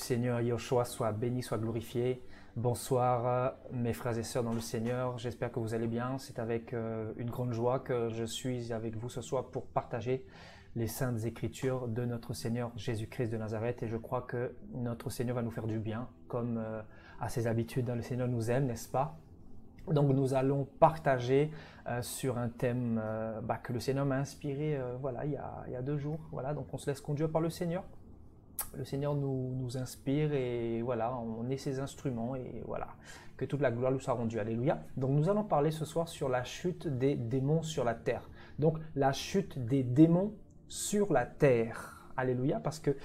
Seigneur Yoshua soit béni, soit glorifié. Bonsoir mes frères et sœurs dans le Seigneur, j'espère que vous allez bien. C'est avec une grande joie que je suis avec vous ce soir pour partager les saintes écritures de notre Seigneur Jésus-Christ de Nazareth. Et je crois que notre Seigneur va nous faire du bien, comme à ses habitudes. Le Seigneur nous aime, n'est-ce pas? Donc nous allons partager sur un thème que le Seigneur m'a inspiré il y a 2 jours. Voilà, donc on se laisse conduire par le Seigneur. Le Seigneur nous inspire et voilà, on est ses instruments et voilà, que toute la gloire lui soit rendue. Alléluia. Donc nous allons parler ce soir sur la chute des démons sur la terre. Donc la chute des démons sur la terre. Alléluia, parce que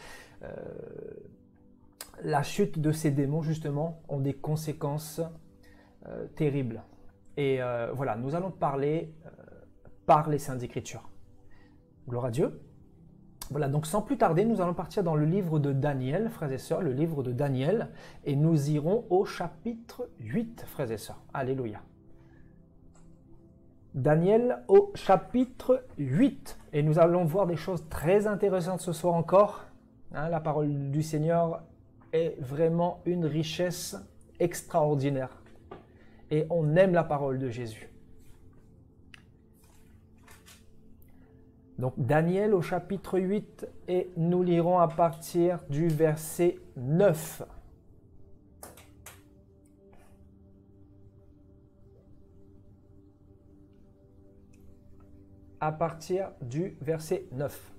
la chute de ces démons justement ont des conséquences terribles. Et voilà, nous allons parler par les Saintes Écritures. Gloire à Dieu. Voilà, donc sans plus tarder, nous allons partir dans le livre de Daniel, frères et sœurs, le livre de Daniel, et nous irons au chapitre 8, frères et sœurs. Alléluia. Daniel au chapitre 8, et nous allons voir des choses très intéressantes ce soir encore. La parole du Seigneur est vraiment une richesse extraordinaire, et on aime la parole de Jésus. Donc Daniel au chapitre 8 et nous lirons à partir du verset 9. À partir du verset 9.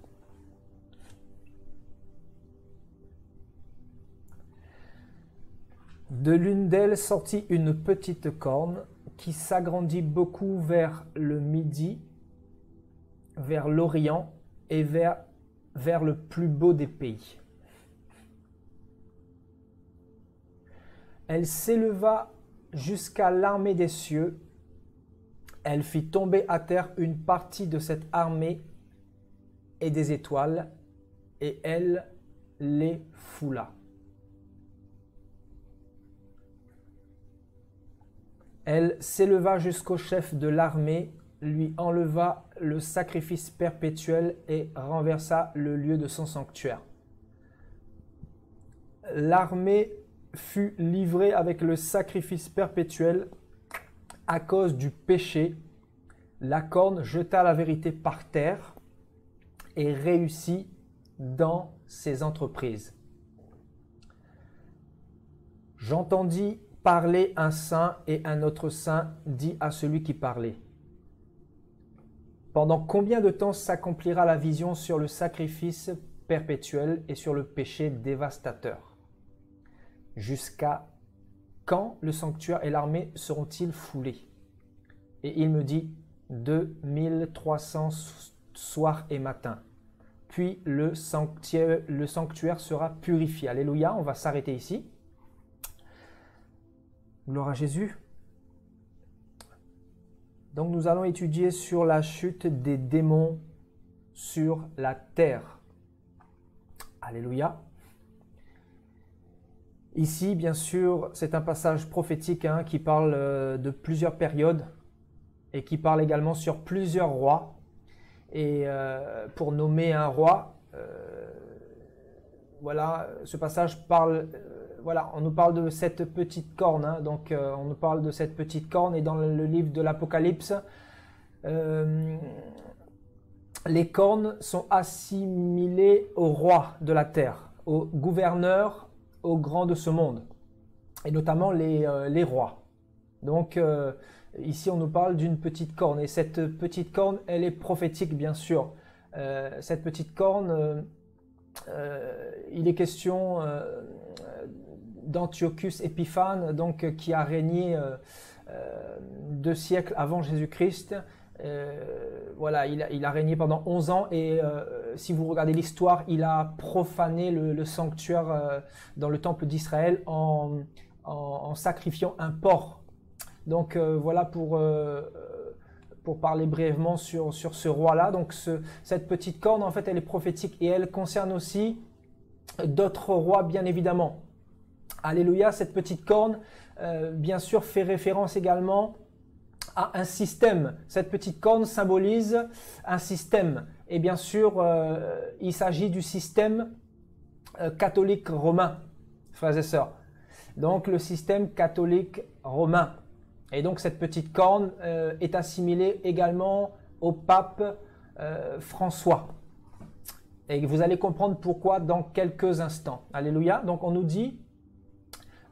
De l'une d'elles sortit une petite corne qui s'agrandit beaucoup vers le midi, vers l'Orient et vers le plus beau des pays. Elle s'éleva jusqu'à l'armée des cieux. Elle fit tomber à terre une partie de cette armée et des étoiles, et elle les foula. Elle s'éleva jusqu'au chef de l'armée, lui enleva le sacrifice perpétuel et renversa le lieu de son sanctuaire. L'armée fut livrée avec le sacrifice perpétuel à cause du péché. La corne jeta la vérité par terre et réussit dans ses entreprises. J'entendis parler un saint et un autre saint dit à celui qui parlait: pendant combien de temps s'accomplira la vision sur le sacrifice perpétuel et sur le péché dévastateur? Jusqu'à quand le sanctuaire et l'armée seront-ils foulés? Et il me dit: 2300 soirs et matins. Puis le sanctuaire sera purifié. Alléluia, on va s'arrêter ici. Gloire à Jésus. Donc nous allons étudier sur la chute des démons sur la terre. Alléluia. Ici, bien sûr, c'est un passage prophétique qui parle de plusieurs périodes et qui parle également sur plusieurs rois. Et pour nommer un roi, voilà, ce passage parle... on nous parle de cette petite corne, donc on nous parle de cette petite corne, et dans le livre de l'Apocalypse, les cornes sont assimilées au roi de la terre, au gouverneur, aux grands de ce monde, et notamment les rois. Donc ici on nous parle d'une petite corne, et cette petite corne, elle est prophétique bien sûr. Cette petite corne, il est question d'Antiochus Épiphane, donc qui a régné 2 siècles avant Jésus-Christ. Il a régné pendant 11 ans et si vous regardez l'histoire, il a profané le sanctuaire dans le temple d'Israël en sacrifiant un porc. Donc voilà pour parler brièvement sur ce roi-là. Donc cette petite corne, en fait, elle est prophétique et elle concerne aussi d'autres rois, bien évidemment. Alléluia, cette petite corne, bien sûr, fait référence également à un système. Cette petite corne symbolise un système. Et bien sûr, il s'agit du système catholique romain. frères et sœurs. Donc le système catholique romain. Et donc cette petite corne est assimilée également au pape François. Et vous allez comprendre pourquoi dans quelques instants. Alléluia. Donc on nous dit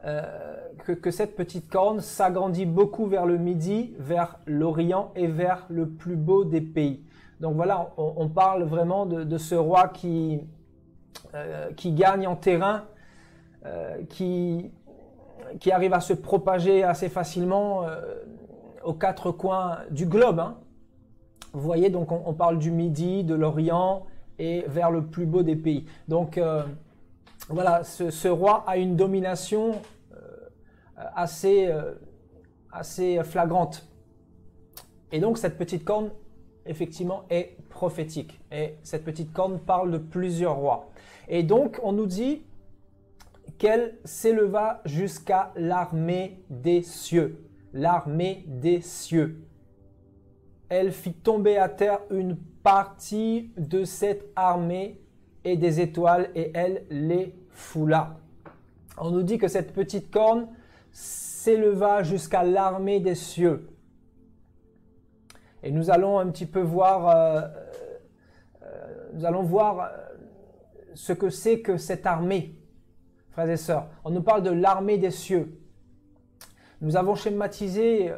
que cette petite corne s'agrandit beaucoup vers le midi, vers l'Orient et vers le plus beau des pays. Donc voilà, on parle vraiment de ce roi qui gagne en terrain, qui arrive à se propager assez facilement aux quatre coins du globe. Hein. Vous voyez, donc on parle du Midi, de l'Orient et vers le plus beau des pays. Donc voilà, ce roi a une domination assez flagrante. Et donc cette petite corne, effectivement, est prophétique. Et cette petite corne parle de plusieurs rois. Et donc on nous dit qu'elle s'éleva jusqu'à l'armée des cieux. L'armée des cieux. Elle fit tomber à terre une partie de cette armée et des étoiles et elle les foula. On nous dit que cette petite corne s'éleva jusqu'à l'armée des cieux. Et nous allons un petit peu voir, ce que c'est que cette armée. Frères et sœurs, on nous parle de l'armée des cieux. Nous avons schématisé,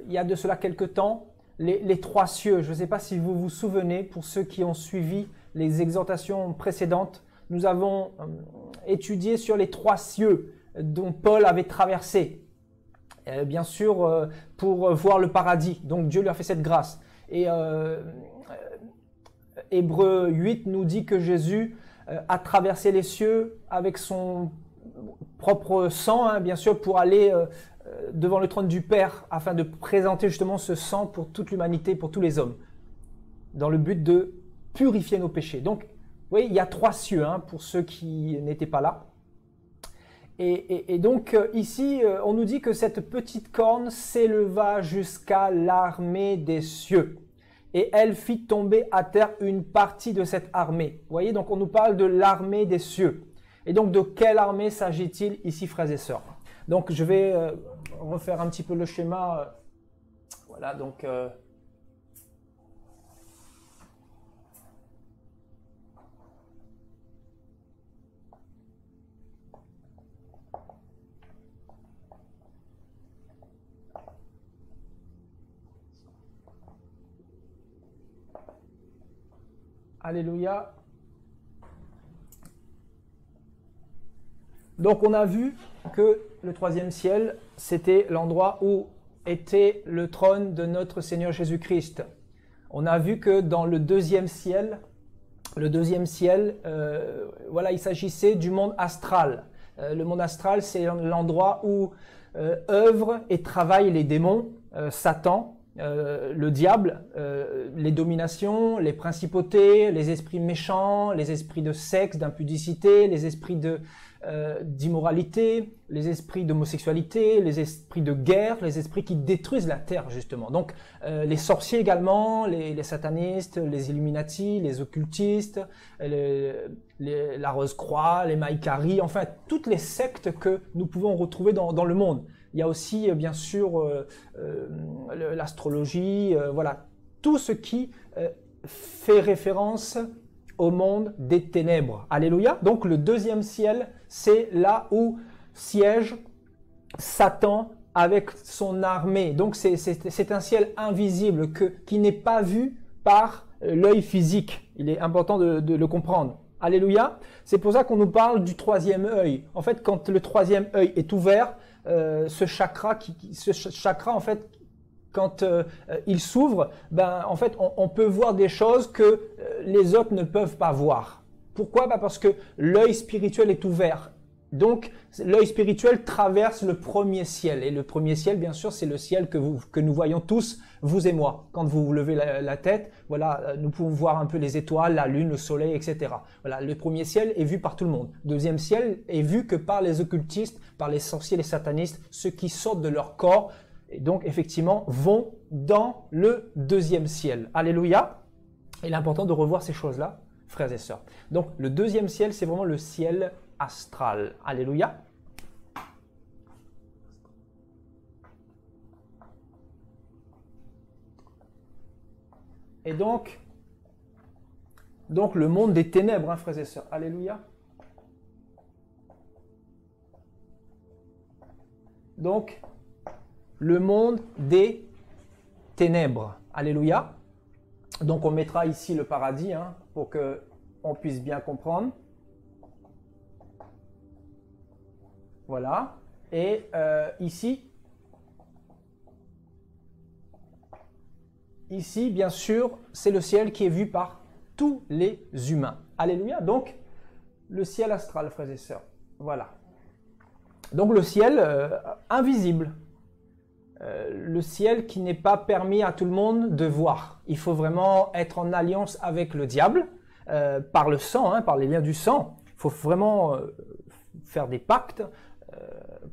il y a de cela quelque temps, les trois cieux. Je ne sais pas si vous vous souvenez, pour ceux qui ont suivi les exhortations précédentes, nous avons étudié sur les trois cieux dont Paul avait traversé. Bien sûr, pour voir le paradis. Donc Dieu lui a fait cette grâce. Et Hébreux 8 nous dit que Jésus a traversé les cieux avec son propre sang, hein, bien sûr, pour aller devant le trône du Père, afin de présenter justement ce sang pour toute l'humanité, pour tous les hommes, dans le but de purifier nos péchés. Donc, vous voyez, il y a trois cieux, hein, pour ceux qui n'étaient pas là. Et donc, ici, on nous dit que cette petite corne s'éleva jusqu'à l'armée des cieux. Et elle fit tomber à terre une partie de cette armée. Vous voyez, donc on nous parle de l'armée des cieux. Et donc, de quelle armée s'agit-il ici, frères et sœurs? Donc, je vais refaire un petit peu le schéma. Voilà, donc... Alléluia. Donc on a vu que le troisième ciel, c'était l'endroit où était le trône de notre Seigneur Jésus-Christ. On a vu que dans le deuxième ciel, voilà, il s'agissait du monde astral. Le monde astral, c'est l'endroit où œuvrent et travaillent les démons, Satan, le diable, les dominations, les principautés, les esprits méchants, les esprits de sexe, d'impudicité, les esprits d'immoralité, les esprits d'homosexualité, les esprits de guerre, les esprits qui détruisent la terre justement. Donc les sorciers également, les satanistes, les Illuminati, les occultistes, la Rose-Croix, les Maïkari, enfin toutes les sectes que nous pouvons retrouver dans le monde. Il y a aussi bien sûr l'astrologie, voilà, tout ce qui fait référence au monde des ténèbres. Alléluia. Donc le deuxième ciel, c'est là où siège Satan avec son armée. Donc c'est un ciel invisible qui n'est pas vu par l'œil physique. Il est important de le comprendre. Alléluia. C'est pour ça qu'on nous parle du troisième œil. En fait, quand le troisième œil est ouvert, ce chakra en fait, quand il s'ouvre, ben en fait on peut voir des choses que les autres ne peuvent pas voir. Pourquoi? Ben parce que l'œil spirituel est ouvert. Donc l'œil spirituel traverse le premier ciel. Et le premier ciel, bien sûr, c'est le ciel que nous voyons tous, vous et moi. Quand vous vous levez la tête, voilà, nous pouvons voir un peu les étoiles, la lune, le soleil, etc. Voilà, le premier ciel est vu par tout le monde. Le deuxième ciel est vu que par les occultistes, par les sorciers, les satanistes, ceux qui sortent de leur corps et donc effectivement vont dans le deuxième ciel. Alléluia. Il est important de revoir ces choses-là, frères et sœurs. Donc le deuxième ciel, c'est vraiment le ciel astral. Alléluia. Et donc le monde des ténèbres, hein, frères et sœurs. Alléluia. Donc, le monde des ténèbres. Alléluia. Donc, on mettra ici le paradis, hein, pour qu'on puisse bien comprendre. Voilà. Et ici, bien sûr, c'est le ciel qui est vu par tous les humains. Alléluia. Donc, le ciel astral, frères et sœurs. Voilà. Donc, le ciel invisible. Le ciel qui n'est pas permis à tout le monde de voir. Il faut vraiment être en alliance avec le diable, par le sang, hein, par les liens du sang. Il faut vraiment faire des pactes.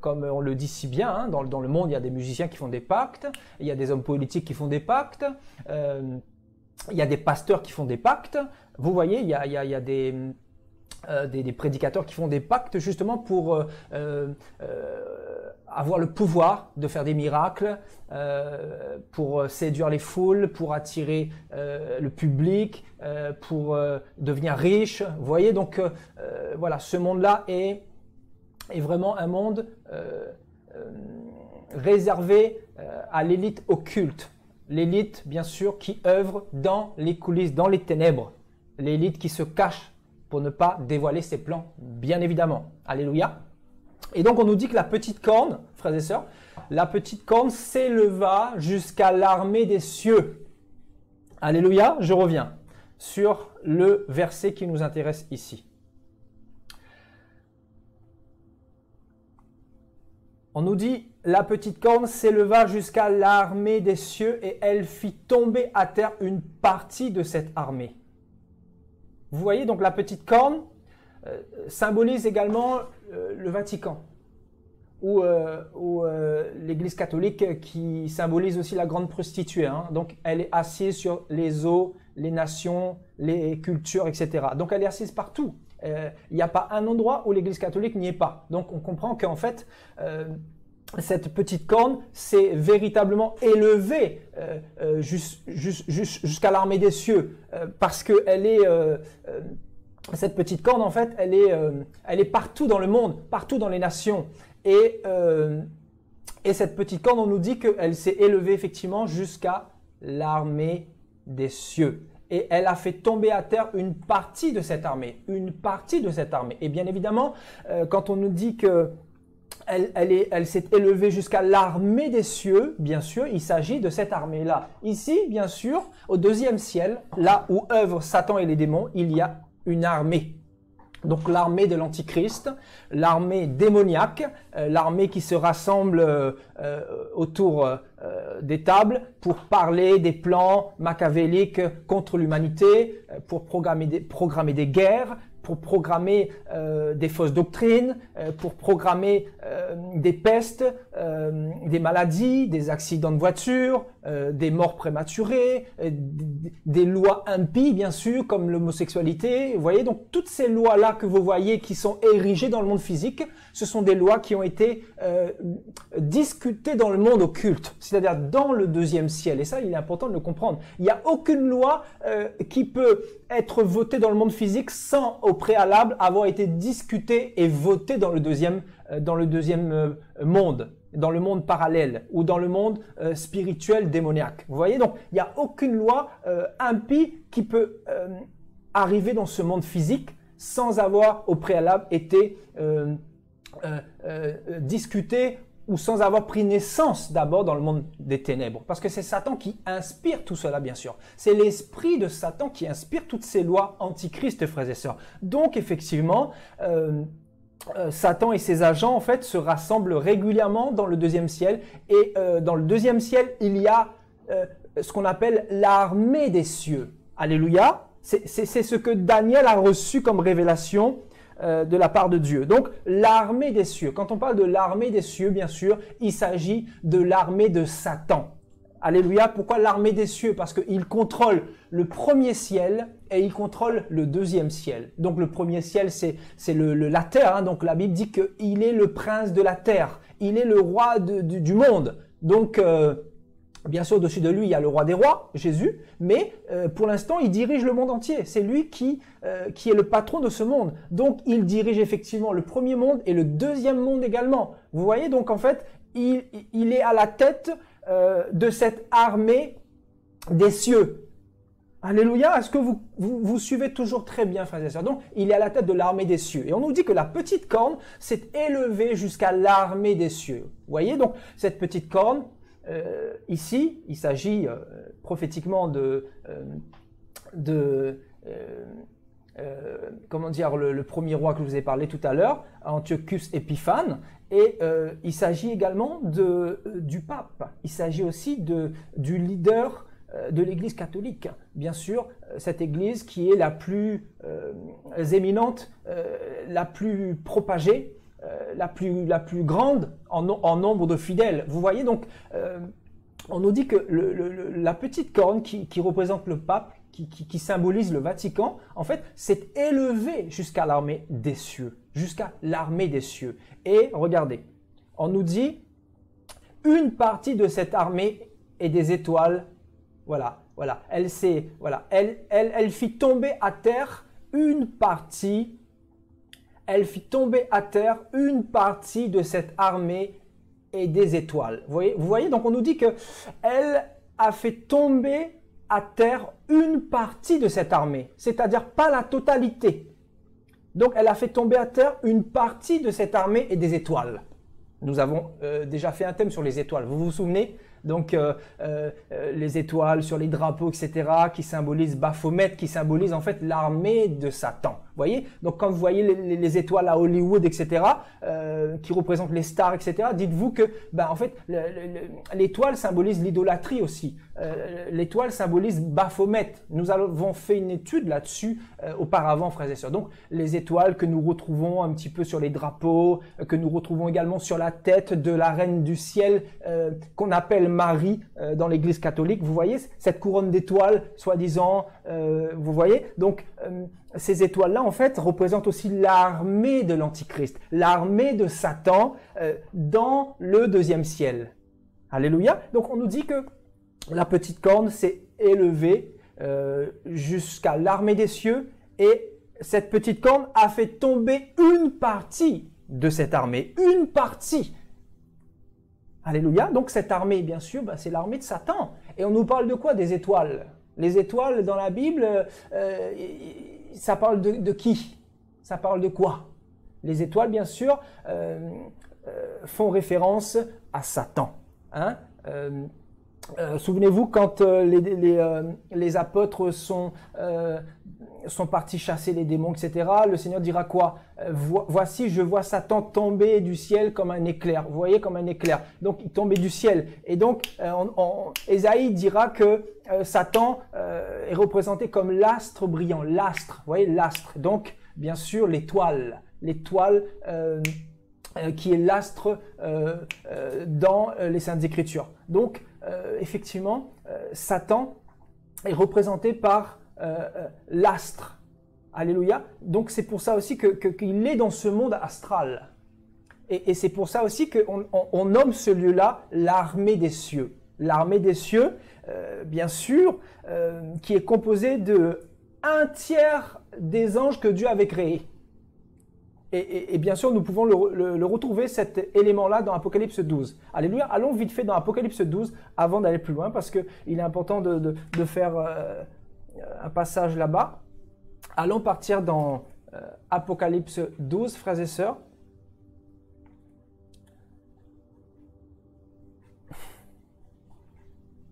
Comme on le dit si bien, hein, dans le monde, il y a des musiciens qui font des pactes, il y a des hommes politiques qui font des pactes, il y a des pasteurs qui font des pactes. Vous voyez, il y a des prédicateurs qui font des pactes justement pour avoir le pouvoir de faire des miracles, pour séduire les foules, pour attirer le public, pour devenir riche. Vous voyez, donc voilà, ce monde-là est vraiment un monde réservé à l'élite occulte. L'élite, bien sûr, qui œuvre dans les coulisses, dans les ténèbres. L'élite qui se cache pour ne pas dévoiler ses plans, bien évidemment. Alléluia. Et donc, on nous dit que la petite corne, frères et sœurs, la petite corne s'éleva jusqu'à l'armée des cieux. Alléluia. Je reviens sur le verset qui nous intéresse ici. On nous dit, la petite corne s'éleva jusqu'à l'armée des cieux et elle fit tomber à terre une partie de cette armée. Vous voyez, donc la petite corne symbolise également le Vatican, ou l'Église catholique qui symbolise aussi la grande prostituée. Hein. Donc elle est assise sur les eaux, les nations, les cultures, etc. Donc elle est assise partout. Il n'y a pas un endroit où l'Église catholique n'y est pas. Donc on comprend qu'en fait, cette petite corne s'est véritablement élevée jusqu'à l'armée des cieux, parce que cette petite corne, en fait, elle est partout dans le monde, partout dans les nations. Et cette petite corne, on nous dit qu'elle s'est élevée effectivement jusqu'à l'armée des cieux. Et elle a fait tomber à terre une partie de cette armée. Une partie de cette armée. Et bien évidemment, quand on nous dit qu'elle s'est élevée jusqu'à l'armée des cieux, bien sûr, il s'agit de cette armée-là. Ici, bien sûr, au deuxième ciel, là où œuvrent Satan et les démons, il y a une armée. Donc l'armée de l'Antichrist, l'armée démoniaque, l'armée qui se rassemble autour des tables pour parler des plans machiavéliques contre l'humanité, pour programmer des guerres, pour programmer des fausses doctrines, pour programmer des pestes, des maladies, des accidents de voiture, des morts prématurées, des lois impies, bien sûr, comme l'homosexualité. Vous voyez, donc toutes ces lois-là que vous voyez qui sont érigées dans le monde physique, ce sont des lois qui ont été discutées dans le monde occulte, c'est-à-dire dans le deuxième ciel. Et ça, il est important de le comprendre. Il n'y a aucune loi qui peut être votée dans le monde physique sans, au préalable, avoir été discutée et votée dans le deuxième monde, dans le monde parallèle ou dans le monde spirituel démoniaque. Vous voyez, donc il n'y a aucune loi impie qui peut arriver dans ce monde physique sans avoir au préalable été discutée ou sans avoir pris naissance d'abord dans le monde des ténèbres. Parce que c'est Satan qui inspire tout cela, bien sûr. C'est l'esprit de Satan qui inspire toutes ces lois antichrist, frères et sœurs. Donc, effectivement, Satan et ses agents, en fait, se rassemblent régulièrement dans le deuxième ciel. Et dans le deuxième ciel, il y a ce qu'on appelle l'armée des cieux. Alléluia. C'est ce que Daniel a reçu comme révélation de la part de Dieu. Donc, l'armée des cieux. Quand on parle de l'armée des cieux, bien sûr, il s'agit de l'armée de Satan. Alléluia. Pourquoi l'armée des cieux? Parce qu'il contrôle le premier ciel et il contrôle le deuxième ciel. Donc, le premier ciel, c'est la terre. Hein. Donc, la Bible dit qu'il est le prince de la terre. Il est le roi du monde. Donc, Bien sûr, au-dessus de lui, il y a le roi des rois, Jésus, mais pour l'instant, il dirige le monde entier. C'est lui qui est le patron de ce monde. Donc, il dirige effectivement le premier monde et le deuxième monde également. Vous voyez, donc en fait, il est à la tête de cette armée des cieux. Alléluia, est-ce que vous suivez toujours très bien, frères et sœurs? Donc, il est à la tête de l'armée des cieux. Et on nous dit que la petite corne s'est élevée jusqu'à l'armée des cieux. Vous voyez, donc, cette petite corne, ici, il s'agit prophétiquement comment dire, le premier roi que je vous ai parlé tout à l'heure, Antiochus Épiphane, et il s'agit également du pape. Il s'agit aussi du leader de l'Église catholique. Bien sûr, cette Église qui est la plus éminente, la plus propagée, la plus grande en nombre de fidèles. Vous voyez, donc, on nous dit que la petite corne qui représente le pape, qui symbolise le Vatican, en fait, s'est élevée jusqu'à l'armée des cieux. Jusqu'à l'armée des cieux. Et regardez, on nous dit, une partie de cette armée est des étoiles. Voilà. Elle fit tomber à terre une partie. Elle fit tomber à terre une partie de cette armée et des étoiles. Vous voyez, donc on nous dit que elle a fait tomber à terre une partie de cette armée, c'est-à-dire pas la totalité. Donc elle a fait tomber à terre une partie de cette armée et des étoiles. Nous avons déjà fait un thème sur les étoiles, vous vous souvenez? Donc les étoiles sur les drapeaux, etc., qui symbolisent Baphomet, qui symbolisent en fait l'armée de Satan. Vous voyez? Donc quand vous voyez les étoiles à Hollywood, etc., qui représentent les stars, etc., dites-vous que en fait, l'étoile symbolise l'idolâtrie aussi. L'étoile symbolise Baphomet. Nous avons fait une étude là-dessus auparavant, frères et sœurs. Donc les étoiles que nous retrouvons un petit peu sur les drapeaux, que nous retrouvons également sur la tête de la reine du ciel, qu'on appelle Marie dans l'église catholique. Vous voyez cette couronne d'étoiles, soi-disant, vous voyez? Donc, ces étoiles-là, en fait, représentent aussi l'armée de l'Antichrist, l'armée de Satan dans le deuxième ciel. Alléluia. Donc, on nous dit que la petite corne s'est élevée jusqu'à l'armée des cieux et cette petite corne a fait tomber une partie de cette armée, une partie. Alléluia. Donc cette armée, bien sûr, c'est l'armée de Satan. Et on nous parle de quoi? Des étoiles. Les étoiles dans la Bible, ça parle de qui? Ça parle de quoi? Les étoiles, bien sûr, font référence à Satan. Hein? Souvenez-vous quand les apôtres sont partis chasser les démons, etc. Le Seigneur dira quoi? Voici, je vois Satan tomber du ciel comme un éclair. Vous voyez, comme un éclair. Donc, il tombait du ciel. Et donc, Ésaïe dira que Satan est représenté comme l'astre brillant. L'astre, vous voyez, l'astre. Donc, bien sûr, l'étoile. L'étoile qui est l'astre dans les Saintes Écritures. Donc, effectivement, Satan est représenté par l'astre. Alléluia. Donc c'est pour ça aussi qu'il est dans ce monde astral. Et c'est pour ça aussi qu'on nomme ce lieu-là l'armée des cieux. L'armée des cieux, bien sûr, qui est composée de 1/3 des anges que Dieu avait créés. Et bien sûr, nous pouvons le retrouver, cet élément-là, dans Apocalypse 12. Alléluia. Allons vite fait dans Apocalypse 12 avant d'aller plus loin, parce qu'il est important de faire un passage là-bas. Allons partir dans Apocalypse 12, frères et sœurs.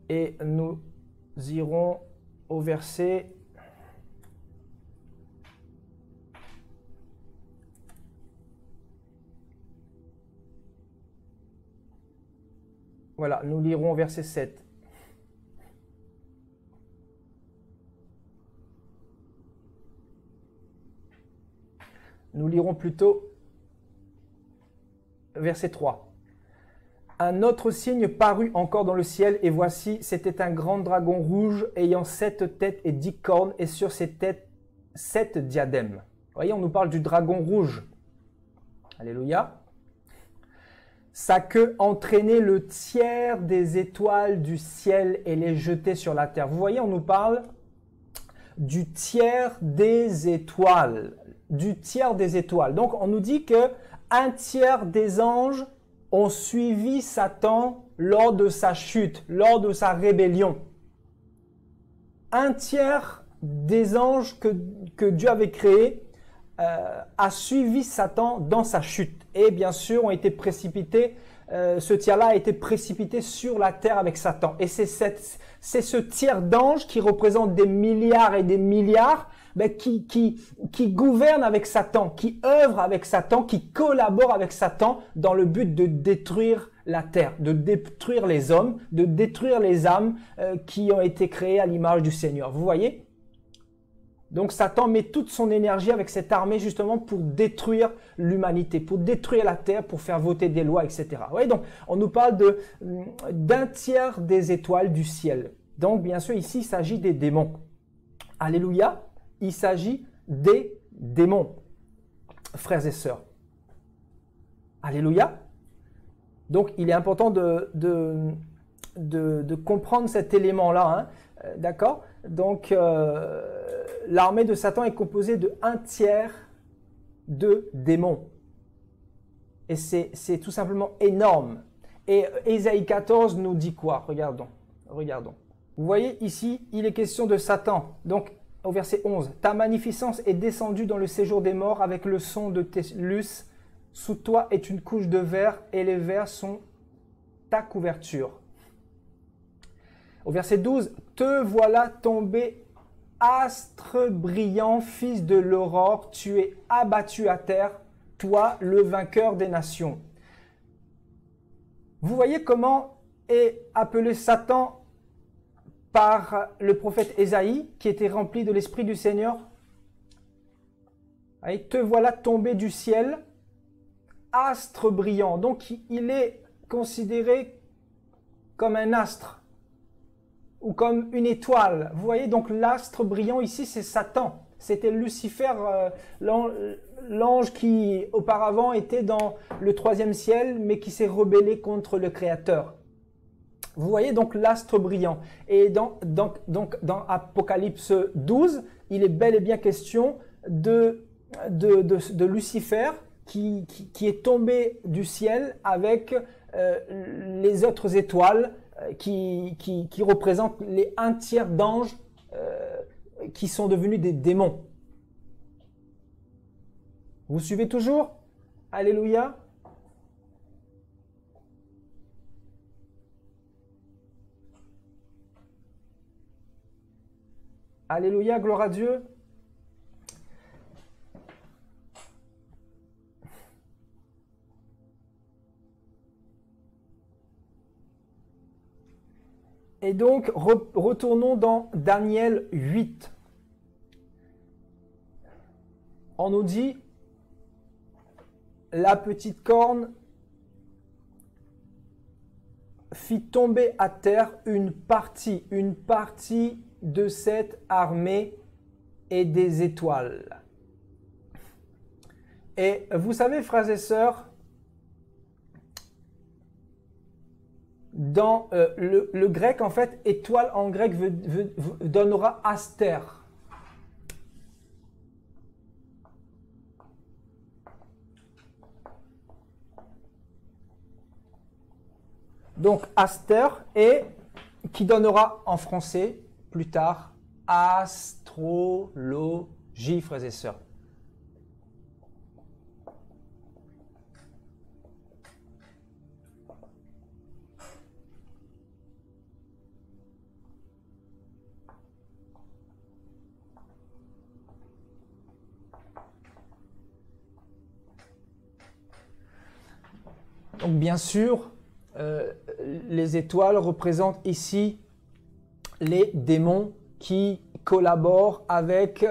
Et nous irons au verset... Voilà, nous lirons verset 7. Nous lirons plutôt verset 3. Un autre signe parut encore dans le ciel, et voici, c'était un grand dragon rouge ayant 7 têtes et 10 cornes, et sur ses têtes 7 diadèmes. Vous voyez, on nous parle du dragon rouge. Alléluia. sa queue entraînait le tiers des étoiles du ciel et les jetait sur la terre. Vous voyez, on nous parle du tiers des étoiles. Du tiers des étoiles. Donc, on nous dit que un tiers des anges ont suivi Satan lors de sa chute, lors de sa rébellion. Un tiers des anges que Dieu avait créés a suivi Satan dans sa chute. Et bien sûr, ont été précipités, ce tiers-là a été précipité sur la terre avec Satan. Et c'est ce tiers d'anges qui représente des milliards et des milliards, qui gouverne avec Satan, qui œuvre avec Satan, qui collabore avec Satan dans le but de détruire la terre, de détruire les hommes, de détruire les âmes qui ont été créées à l'image du Seigneur. Vous voyez? Donc Satan met toute son énergie avec cette armée justement pour détruire l'humanité, pour détruire la terre, pour faire voter des lois, etc. Vous voyez? Donc on nous parle d'un tiers des étoiles du ciel. Donc bien sûr ici il s'agit des démons. Alléluia! Il s'agit des démons, frères et sœurs. Alléluia. Donc, il est important de comprendre cet élément-là. Hein, d'accord? Donc, l'armée de Satan est composée de un tiers de démons. Et c'est tout simplement énorme. Et Ésaïe 14 nous dit quoi? Regardons. Vous voyez ici, il est question de Satan. Donc, au verset 11, « Ta magnificence est descendue dans le séjour des morts avec le son de tes luces. Sous toi est une couche de verre et les vers sont ta couverture. » Au verset 12, « Te voilà tombé, astre brillant, fils de l'aurore, tu es abattu à terre, toi le vainqueur des nations. » Vous voyez comment est appelé Satan par le prophète Ésaïe, qui était rempli de l'Esprit du Seigneur. Et te voilà tombé du ciel, astre brillant. Donc, il est considéré comme un astre ou comme une étoile. Vous voyez, donc l'astre brillant ici, c'est Satan. C'était Lucifer, l'ange qui auparavant était dans le 3e ciel, mais qui s'est rebellé contre le Créateur. Vous voyez donc l'astre brillant. Et dans Apocalypse 12, il est bel et bien question de Lucifer qui est tombé du ciel avec les autres étoiles qui représentent les un tiers d'anges qui sont devenus des démons. Vous suivez toujours? Alléluia. Alléluia, gloire à Dieu. Et donc, retournons dans Daniel 8. On nous dit, la petite corne fit tomber à terre une partie de cette armée et des étoiles. Et vous savez, frères et sœurs, dans le grec, en fait, étoile en grec donnera aster. Donc, aster, et qui donnera en français, plus tard, astrologie, frères et sœurs. Donc, bien sûr, les étoiles représentent ici les démons qui collaborent avec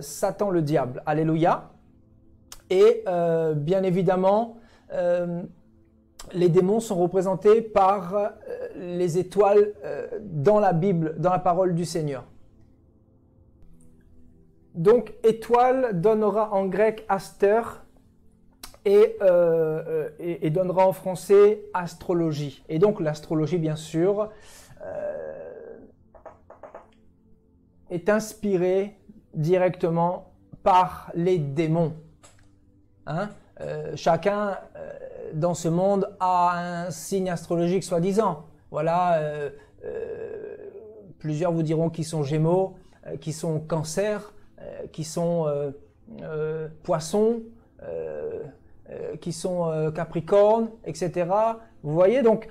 Satan le diable. Alléluia. Et bien évidemment, les démons sont représentés par les étoiles dans la Bible, dans la parole du Seigneur. Donc, étoile donnera en grec aster, et donnera en français astrologie. Et donc l'astrologie, bien sûr, est inspirée directement par les démons. Hein? Chacun dans ce monde a un signe astrologique soi-disant. Voilà, plusieurs vous diront qu'ils sont Gémeaux, qui sont Cancer, qui sont Poissons, qui sont Capricorne, etc. Vous voyez donc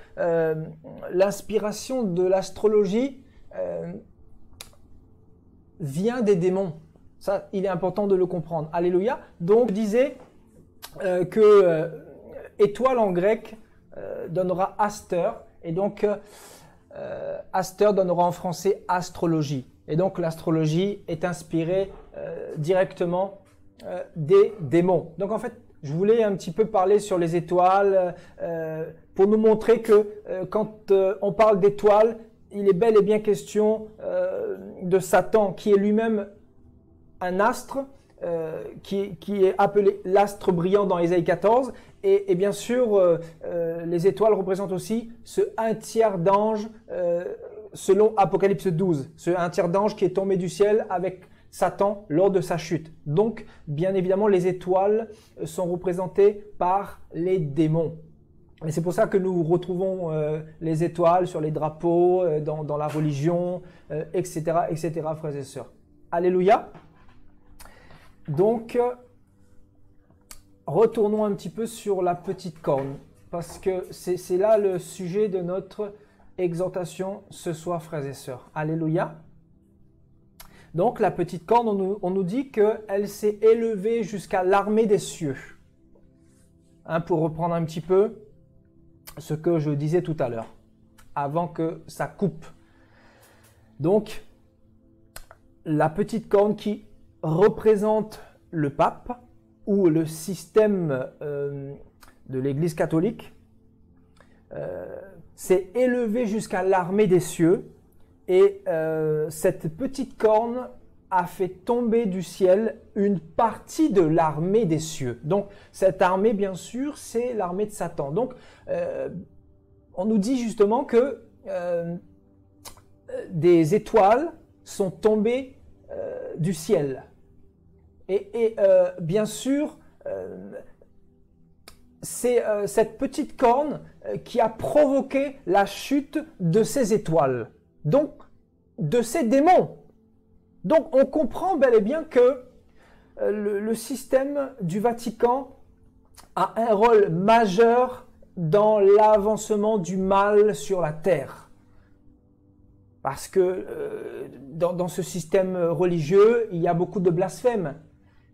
l'inspiration de l'astrologie vient des démons. Ça, il est important de le comprendre. Alléluia. Donc, je disais que étoile en grec donnera aster, et donc aster donnera en français astrologie. Et donc, l'astrologie est inspirée directement des démons. Donc, en fait, je voulais un petit peu parler sur les étoiles pour nous montrer que quand on parle d'étoiles, il est bel et bien question de Satan, qui est lui-même un astre, qui est appelé l'astre brillant dans Ésaïe 14. Et bien sûr, les étoiles représentent aussi ce un tiers d'ange selon Apocalypse 12. Ce un tiers d'ange qui est tombé du ciel avec Satan lors de sa chute. Donc, bien évidemment, les étoiles sont représentées par les démons. Et c'est pour ça que nous retrouvons les étoiles sur les drapeaux, dans la religion, etc., etc., frères et sœurs. Alléluia. Donc, retournons un petit peu sur la petite corne, parce que c'est là le sujet de notre exhortation ce soir, frères et sœurs. Alléluia. Donc, la petite corne, on nous dit qu'elle s'est élevée jusqu'à l'armée des cieux. Hein, pour reprendre un petit peu ce que je disais tout à l'heure, avant que ça coupe. Donc, la petite corne qui représente le pape ou le système de l'Église catholique s'est élevée jusqu'à l'armée des cieux, et cette petite corne a fait tomber du ciel une partie de l'armée des cieux. Donc, cette armée, bien sûr, c'est l'armée de Satan. Donc, on nous dit justement que des étoiles sont tombées du ciel. Et bien sûr, c'est cette petite corne qui a provoqué la chute de ces étoiles. Donc, de ces démons. Donc, on comprend bel et bien que le système du Vatican a un rôle majeur dans l'avancement du mal sur la terre. Parce que dans ce système religieux, il y a beaucoup de blasphèmes.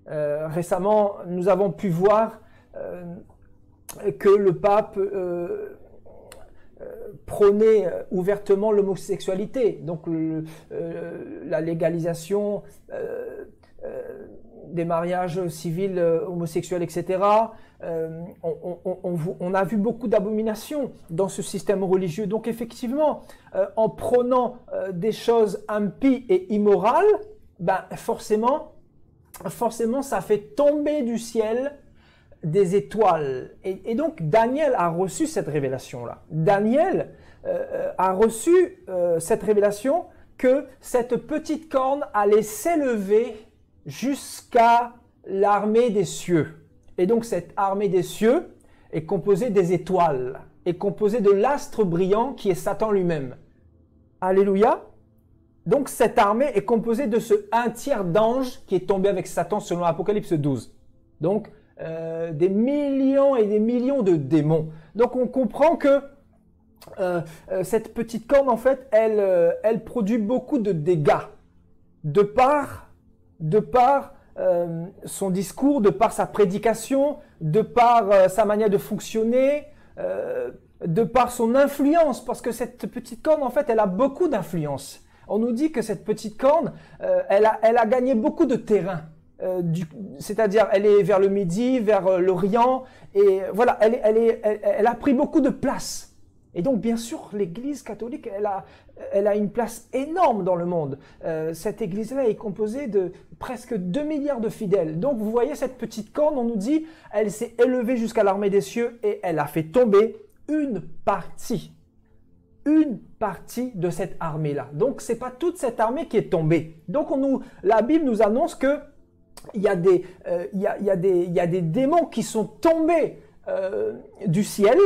Récemment, nous avons pu voir que le pape prônait ouvertement l'homosexualité, donc la légalisation des mariages civils homosexuels, etc. On a vu beaucoup d'abominations dans ce système religieux. Donc effectivement, en prônant des choses impies et immorales, ben forcément, ça fait tomber du ciel des étoiles. Et donc, Daniel a reçu cette révélation-là. Daniel a reçu cette révélation que cette petite corne allait s'élever jusqu'à l'armée des cieux. Et donc, cette armée des cieux est composée des étoiles, est composée de l'astre brillant qui est Satan lui-même. Alléluia. Donc, cette armée est composée de ce un tiers d'anges qui est tombé avec Satan selon Apocalypse 12. Donc, des millions et des millions de démons. Donc on comprend que cette petite corne, en fait, elle produit beaucoup de dégâts de par son discours, de par sa prédication, de par sa manière de fonctionner, de par son influence, parce que cette petite corne, en fait, elle a beaucoup d'influence. On nous dit que cette petite corne, elle a gagné beaucoup de terrain. C'est-à-dire, elle est vers le midi, vers l'Orient, et voilà, elle a pris beaucoup de place. Et donc, bien sûr, l'Église catholique, elle a une place énorme dans le monde. Cette Église-là est composée de presque 2 milliards de fidèles. Donc, vous voyez cette petite corne, on nous dit, elle s'est élevée jusqu'à l'armée des cieux et elle a fait tomber une partie de cette armée-là. Donc, c'est pas toute cette armée qui est tombée. Donc, la Bible nous annonce que il y a des démons qui sont tombés du ciel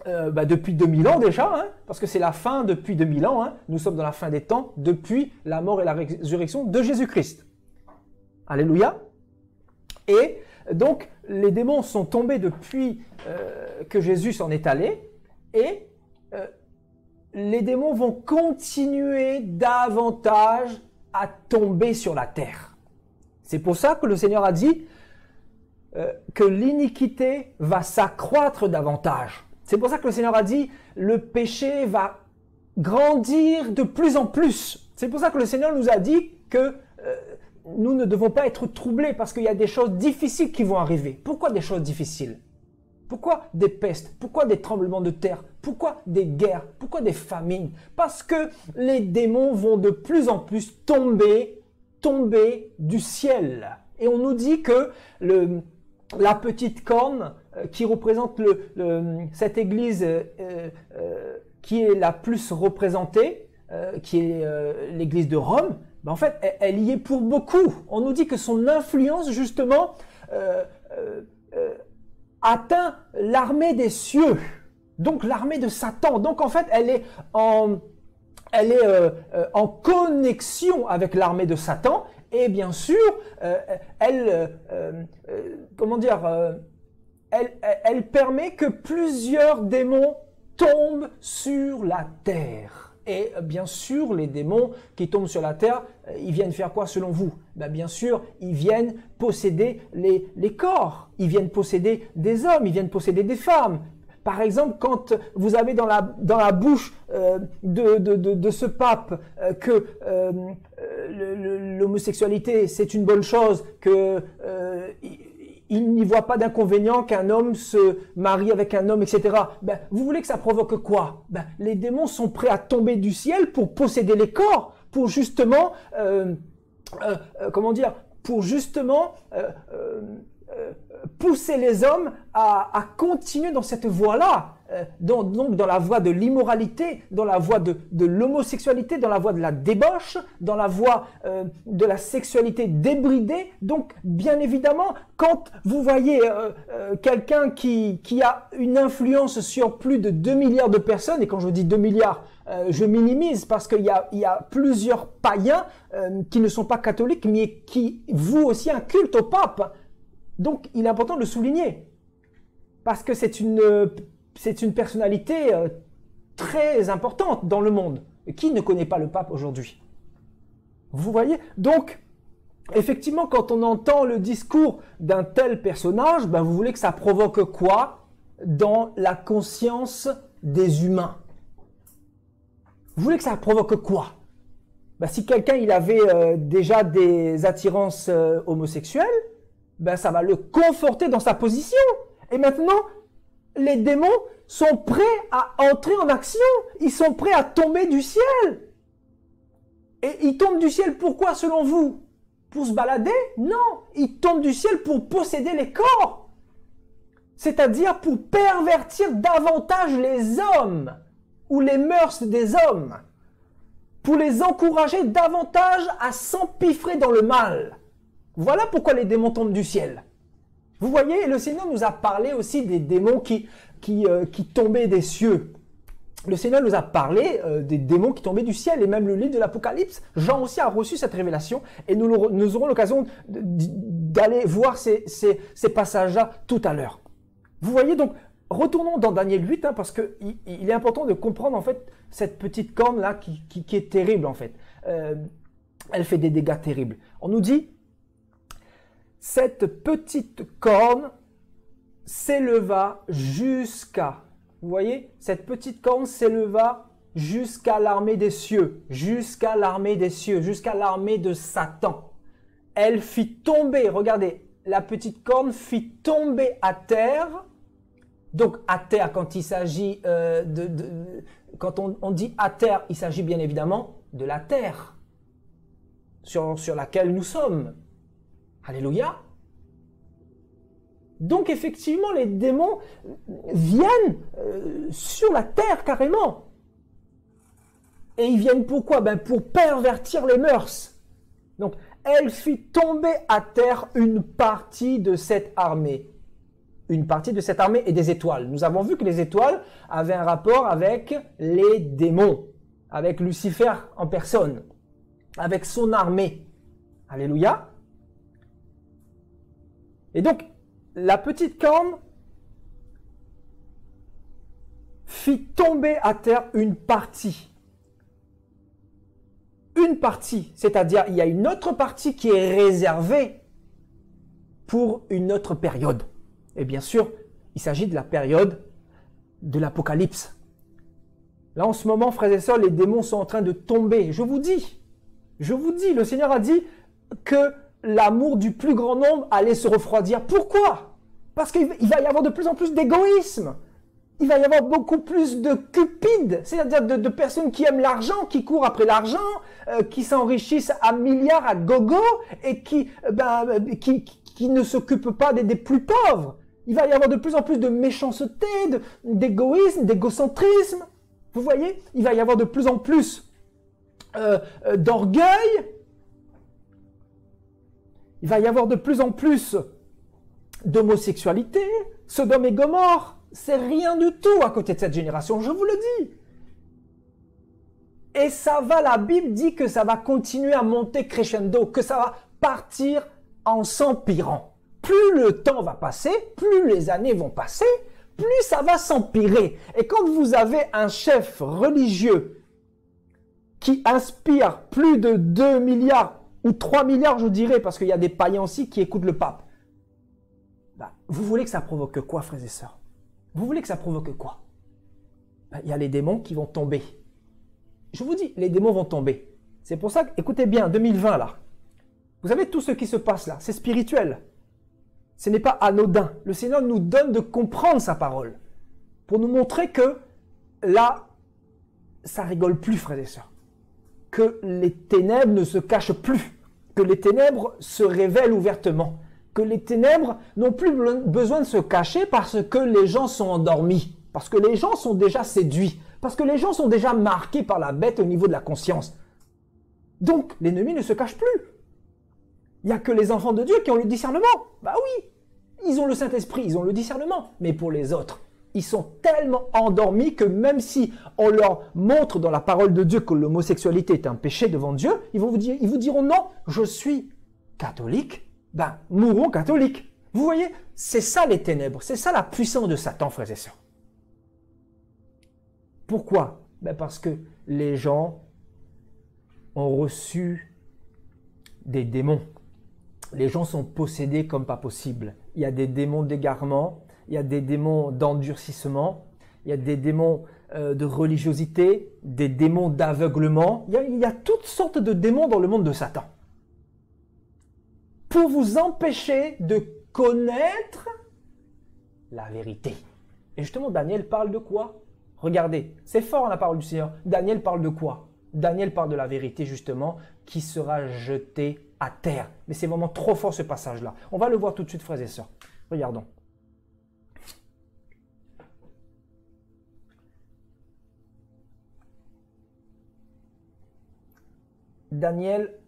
depuis 2000 ans déjà, hein, parce que c'est la fin depuis 2000 ans. Hein, nous sommes dans la fin des temps depuis la mort et la résurrection de Jésus-Christ. Alléluia. Et donc, les démons sont tombés depuis que Jésus s'en est allé et les démons vont continuer davantage à tomber sur la terre. C'est pour ça que le Seigneur a dit que l'iniquité va s'accroître davantage. C'est pour ça que le Seigneur a dit le péché va grandir de plus en plus. C'est pour ça que le Seigneur nous a dit que nous ne devons pas être troublés parce qu'il y a des choses difficiles qui vont arriver. Pourquoi des choses difficiles? Pourquoi des pestes? Pourquoi des tremblements de terre? Pourquoi des guerres? Pourquoi des famines? Parce que les démons vont de plus en plus tomber du ciel. Et on nous dit que la petite corne qui représente cette église qui est la plus représentée, qui est l'église de Rome, en fait, elle y est pour beaucoup. On nous dit que son influence, justement, atteint l'armée des cieux, donc l'armée de Satan. Donc, en fait, elle est en connexion avec l'armée de Satan. Et bien sûr, elle permet que plusieurs démons tombent sur la terre. Et bien sûr, les démons qui tombent sur la terre, ils viennent faire quoi selon vous? Bien sûr, ils viennent posséder les corps, ils viennent posséder des hommes, ils viennent posséder des femmes. Par exemple, quand vous avez dans la bouche de ce pape que l'homosexualité c'est une bonne chose, que il n'y voit pas d'inconvénient qu'un homme se marie avec un homme, etc. Vous voulez que ça provoque quoi? Les démons sont prêts à tomber du ciel pour posséder les corps, pour justement, pousser les hommes à continuer dans cette voie-là, donc dans la voie de l'immoralité, dans la voie de l'homosexualité, dans la voie de la débauche, dans la voie de la sexualité débridée. Donc, bien évidemment, quand vous voyez quelqu'un qui a une influence sur plus de 2 milliards de personnes, et quand je dis 2 milliards, je minimise parce qu'il y a plusieurs païens qui ne sont pas catholiques, mais qui vouent aussi un culte au pape. Donc, il est important de le souligner, parce que c'est une personnalité très importante dans le monde. Qui ne connaît pas le pape aujourd'hui? Vous voyez? Donc, effectivement, quand on entend le discours d'un tel personnage, vous voulez que ça provoque quoi dans la conscience des humains? Vous voulez que ça provoque quoi? Si quelqu'un il avait déjà des attirances homosexuelles, ça va le conforter dans sa position. Et maintenant, les démons sont prêts à entrer en action. Ils sont prêts à tomber du ciel. Et ils tombent du ciel pourquoi selon vous? Pour se balader? Non, ils tombent du ciel pour posséder les corps. C'est-à-dire pour pervertir davantage les hommes ou les mœurs des hommes. Pour les encourager davantage à s'empiffrer dans le mal. Voilà pourquoi les démons tombent du ciel. Vous voyez, le Seigneur nous a parlé aussi des démons qui tombaient des cieux. Le Seigneur nous a parlé des démons qui tombaient du ciel, et même le livre de l'Apocalypse, Jean aussi a reçu cette révélation, et nous aurons l'occasion d'aller voir ces passages-là tout à l'heure. Vous voyez, donc, retournons dans Daniel 8, parce qu'il est important de comprendre en fait cette petite corne-là qui est terrible en fait. Elle fait des dégâts terribles. On nous dit, cette petite corne s'éleva jusqu'à, vous voyez, cette petite corne s'éleva jusqu'à l'armée des cieux, jusqu'à l'armée des cieux, jusqu'à l'armée de Satan. Elle fit tomber, regardez, la petite corne fit tomber à terre Donc à terre, quand il s'agit quand on dit à terre, il s'agit bien évidemment de la terre sur laquelle nous sommes. Alléluia. Donc effectivement, les démons viennent sur la terre carrément. Et ils viennent pourquoi? Ben pour pervertir les mœurs. Donc, elle fit tomber à terre une partie de cette armée. Une partie de cette armée et des étoiles. Nous avons vu que les étoiles avaient un rapport avec les démons, avec Lucifer en personne, avec son armée. Alléluia. Et donc, la petite corne fit tomber à terre une partie. Une partie, c'est-à-dire il y a une autre partie qui est réservée pour une autre période. Et bien sûr, il s'agit de la période de l'Apocalypse. Là, en ce moment, frères et sœurs, les démons sont en train de tomber. Je vous dis, le Seigneur a dit que l'amour du plus grand nombre allait se refroidir. Pourquoi? Parce qu'il va y avoir de plus en plus d'égoïsme. Il va y avoir beaucoup plus de cupides, c'est-à-dire de personnes qui aiment l'argent, qui courent après l'argent, qui s'enrichissent à milliards, à gogo, et qui ne s'occupent pas des plus pauvres. Il va y avoir de plus en plus de méchanceté, d'égoïsme, d'égocentrisme. Vous voyez? Il va y avoir de plus en plus d'orgueil. Il va y avoir de plus en plus d'homosexualité. Sodome et Gomorrhe. C'est rien du tout à côté de cette génération, je vous le dis. Et ça va, la Bible dit que ça va continuer à monter crescendo, que ça va partir en s'empirant. Plus le temps va passer, plus les années vont passer, plus ça va s'empirer. Et quand vous avez un chef religieux qui inspire plus de 2 milliards ou 3 milliards, je dirais, parce qu'il y a des païens aussi qui écoutent le pape, vous voulez que ça provoque quoi, frères et sœurs? Vous voulez que ça provoque quoi? Il y a les démons qui vont tomber. Je vous dis, les démons vont tomber. C'est pour ça que, écoutez bien, 2020 là, vous savez tout ce qui se passe là, c'est spirituel. Ce n'est pas anodin. Le Seigneur nous donne de comprendre sa parole pour nous montrer que là, ça rigole plus, frères et sœurs. Que les ténèbres ne se cachent plus, que les ténèbres se révèlent ouvertement. Que les ténèbres n'ont plus besoin de se cacher parce que les gens sont endormis, parce que les gens sont déjà séduits, parce que les gens sont déjà marqués par la bête au niveau de la conscience. Donc, l'ennemi ne se cache plus. Il n'y a que les enfants de Dieu qui ont le discernement. Bah oui, ils ont le Saint-Esprit, ils ont le discernement. Mais pour les autres, ils sont tellement endormis que même si on leur montre dans la parole de Dieu que l'homosexualité est un péché devant Dieu, ils vous diront non, je suis catholique. Mourons catholiques. Vous voyez, c'est ça les ténèbres, c'est ça la puissance de Satan, frères et sœurs. Pourquoi? Parce que les gens ont reçu des démons. Les gens sont possédés comme pas possible. Il y a des démons d'égarement, il y a des démons d'endurcissement, il y a des démons de religiosité, des démons d'aveuglement. Il y a toutes sortes de démons dans le monde de Satan. Pour vous empêcher de connaître la vérité. Et justement, Daniel parle de quoi? Regardez, c'est fort la parole du Seigneur. Daniel parle de quoi? Daniel parle de la vérité, justement, qui sera jetée à terre. Mais c'est vraiment trop fort ce passage-là. On va le voir tout de suite, frères et sœurs. Regardons. Daniel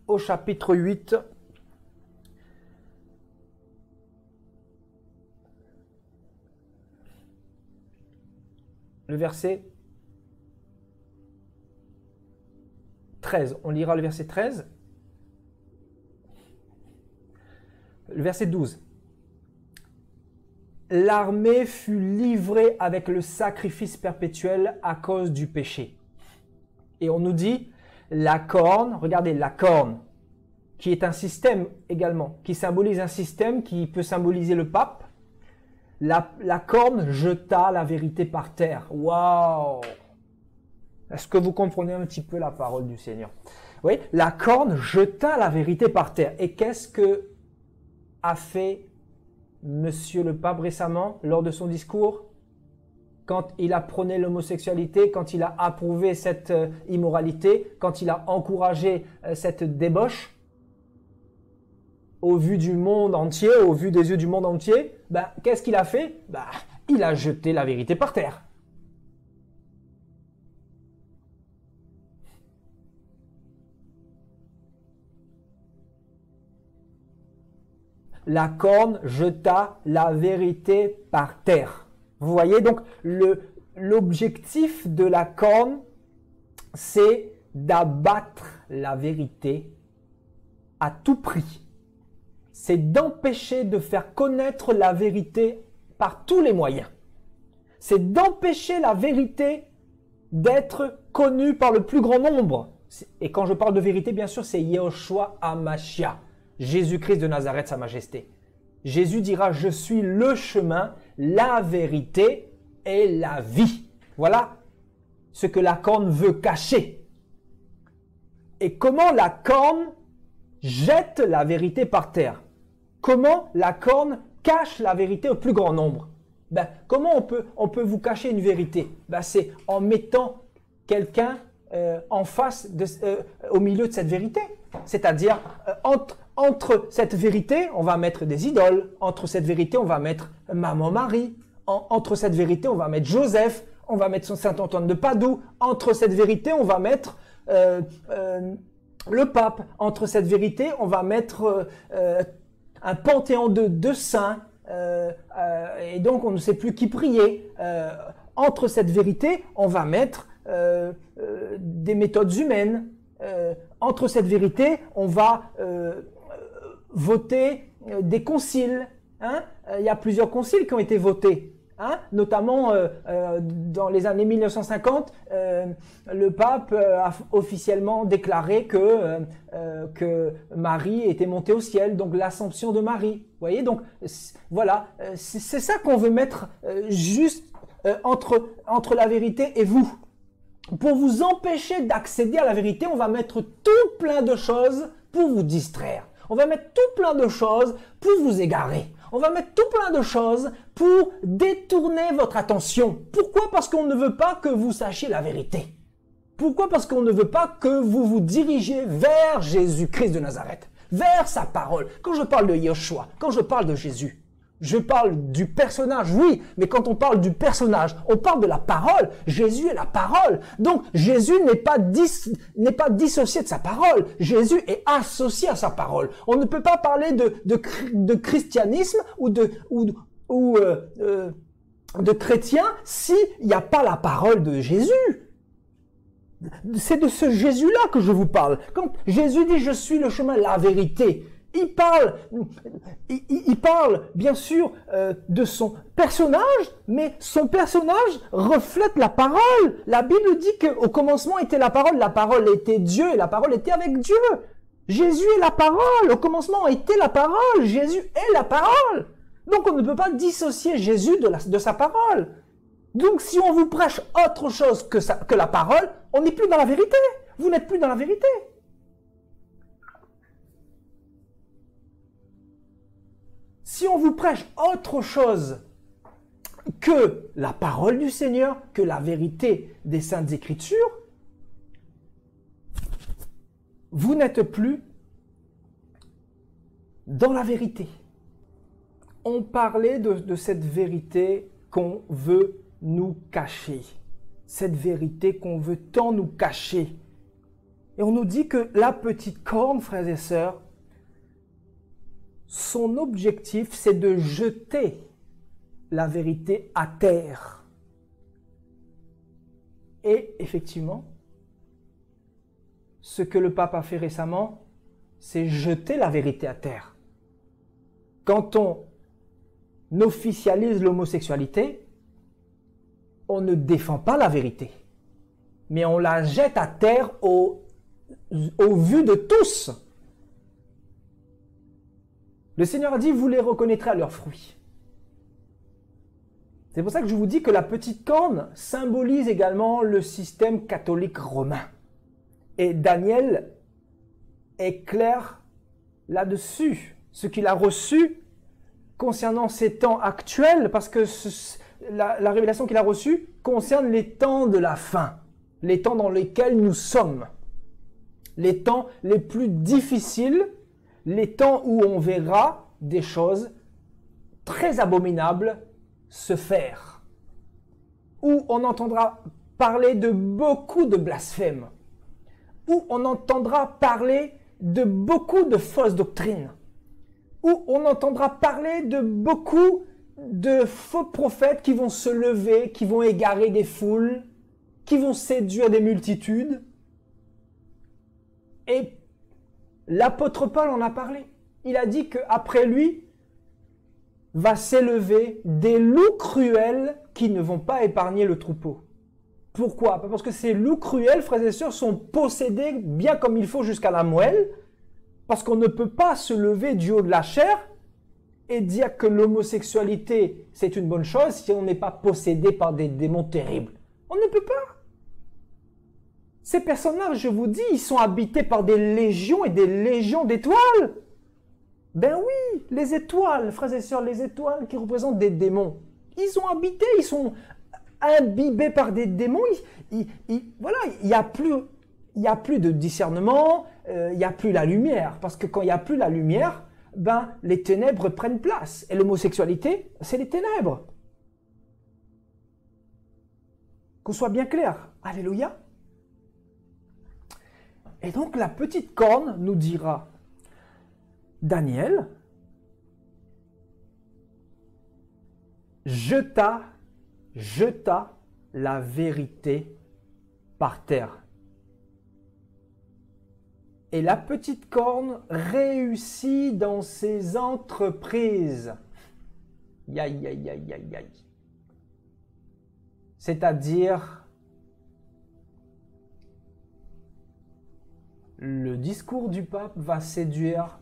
au chapitre 8, le verset 13. On lira le verset 13. Le verset 12. L'armée fut livrée avec le sacrifice perpétuel à cause du péché. Et on nous dit, la corne, regardez, la corne, qui est un système également, qui symbolise un système qui peut symboliser le pape. La corne jeta la vérité par terre. Waouh! Est-ce que vous comprenez un petit peu la parole du Seigneur? Oui, la corne jeta la vérité par terre. Et qu'est-ce que a fait Monsieur le Pape récemment lors de son discours? Quand il a prôné l'homosexualité, quand il a approuvé cette immoralité, quand il a encouragé cette débauche, au vu du monde entier, au vu des yeux du monde entier, ben, qu'est-ce qu'il a fait? Ben, il a jeté la vérité par terre. La corne jeta la vérité par terre. Vous voyez, donc l'objectif de la corne, c'est d'abattre la vérité à tout prix. C'est d'empêcher de faire connaître la vérité par tous les moyens. C'est d'empêcher la vérité d'être connue par le plus grand nombre. Et quand je parle de vérité, bien sûr, c'est Yehoshua HaMashiach, Jésus-Christ de Nazareth, Sa Majesté. Jésus dira, je suis le chemin, la vérité et la vie. Voilà ce que la corne veut cacher. Et comment la corne jette la vérité par terre? Comment la corne cache la vérité au plus grand nombre? Ben, comment on peut vous cacher une vérité? Ben, c'est en mettant quelqu'un en face, au milieu de cette vérité. C'est-à-dire, entre cette vérité, on va mettre des idoles. Entre cette vérité, on va mettre Maman Marie. Entre cette vérité, on va mettre Joseph. On va mettre Saint-Antoine de Padoue. Entre cette vérité, on va mettre le pape. Entre cette vérité, on va mettre un panthéon de saints. Et donc, on ne sait plus qui prier. Entre cette vérité, on va mettre des méthodes humaines. Entre cette vérité, on va voter des conciles. Hein? Il y a plusieurs conciles qui ont été votés. Hein? Notamment dans les années 1950, le pape a officiellement déclaré que Marie était montée au ciel, donc l'assomption de Marie. Vous voyez, donc voilà, c'est ça qu'on veut mettre juste entre la vérité et vous. Pour vous empêcher d'accéder à la vérité, on va mettre tout plein de choses pour vous distraire. On va mettre tout plein de choses pour vous égarer. On va mettre tout plein de choses pour détourner votre attention. Pourquoi? Parce qu'on ne veut pas que vous sachiez la vérité. Pourquoi? Parce qu'on ne veut pas que vous vous dirigiez vers Jésus-Christ de Nazareth, vers sa parole. Quand je parle de Yehoshua, quand je parle de Jésus, je parle du personnage, oui, mais quand on parle du personnage, on parle de la parole. Jésus est la parole. Donc, Jésus n'est pas dissocié de sa parole. Jésus est associé à sa parole. On ne peut pas parler de christianisme ou de chrétien s'il n'y a pas la parole de Jésus. C'est de ce Jésus-là que je vous parle. Quand Jésus dit « Je suis le chemin, la vérité », il parle bien sûr de son personnage, mais son personnage reflète la parole. La Bible dit qu'au commencement était la parole était Dieu et la parole était avec Dieu. Jésus est la parole, au commencement était la parole, Jésus est la parole. Donc on ne peut pas dissocier Jésus de sa parole. Donc si on vous prêche autre chose que la parole, on n'est plus dans la vérité. Vous n'êtes plus dans la vérité. Si on vous prêche autre chose que la parole du Seigneur, que la vérité des Saintes Écritures, vous n'êtes plus dans la vérité. On parlait de cette vérité qu'on veut nous cacher, cette vérité qu'on veut tant nous cacher. Et on nous dit que la petite corne, frères et sœurs, son objectif, c'est de jeter la vérité à terre. Et effectivement, ce que le pape a fait récemment, c'est jeter la vérité à terre. Quand on officialise l'homosexualité, on ne défend pas la vérité, mais on la jette à terre au vu de tous. Le Seigneur a dit, vous les reconnaîtrez à leurs fruits. C'est pour ça que je vous dis que la petite corne symbolise également le système catholique romain. Et Daniel est clair là-dessus. ce qu'il a reçu concernant ces temps actuels, parce que la révélation qu'il a reçue concerne les temps de la fin, les temps dans lesquels nous sommes, les temps les plus difficiles, les temps où on verra des choses très abominables se faire, où on entendra parler de beaucoup de blasphèmes, où on entendra parler de beaucoup de fausses doctrines, où on entendra parler de beaucoup de faux prophètes qui vont se lever, qui vont égarer des foules, qui vont séduire des multitudes. Et l'apôtre Paul en a parlé. Il a dit qu'après lui va s'élever des loups cruels qui ne vont pas épargner le troupeau. Pourquoi? Parce que ces loups cruels, frères et sœurs, sont possédés bien comme il faut jusqu'à la moelle, parce qu'on ne peut pas se lever du haut de la chair et dire que l'homosexualité, c'est une bonne chose si on n'est pas possédé par des démons terribles. On ne peut pas. Ces personnes-là, je vous dis, ils sont habités par des légions et des légions d'étoiles. Ben oui, les étoiles, frères et sœurs, les étoiles qui représentent des démons. Ils ont habité, ils sont imbibés par des démons. Voilà, il n'y a plus de discernement, il n'y a plus la lumière. Parce que quand il n'y a plus la lumière, ben, les ténèbres prennent place. Et l'homosexualité, c'est les ténèbres. Qu'on soit bien clair. Alléluia. Et donc la petite corne nous dira, Daniel jeta la vérité par terre. Et la petite corne réussit dans ses entreprises. Aïe, aïe, aïe, aïe, aïe. C'est-à-dire, le discours du pape va séduire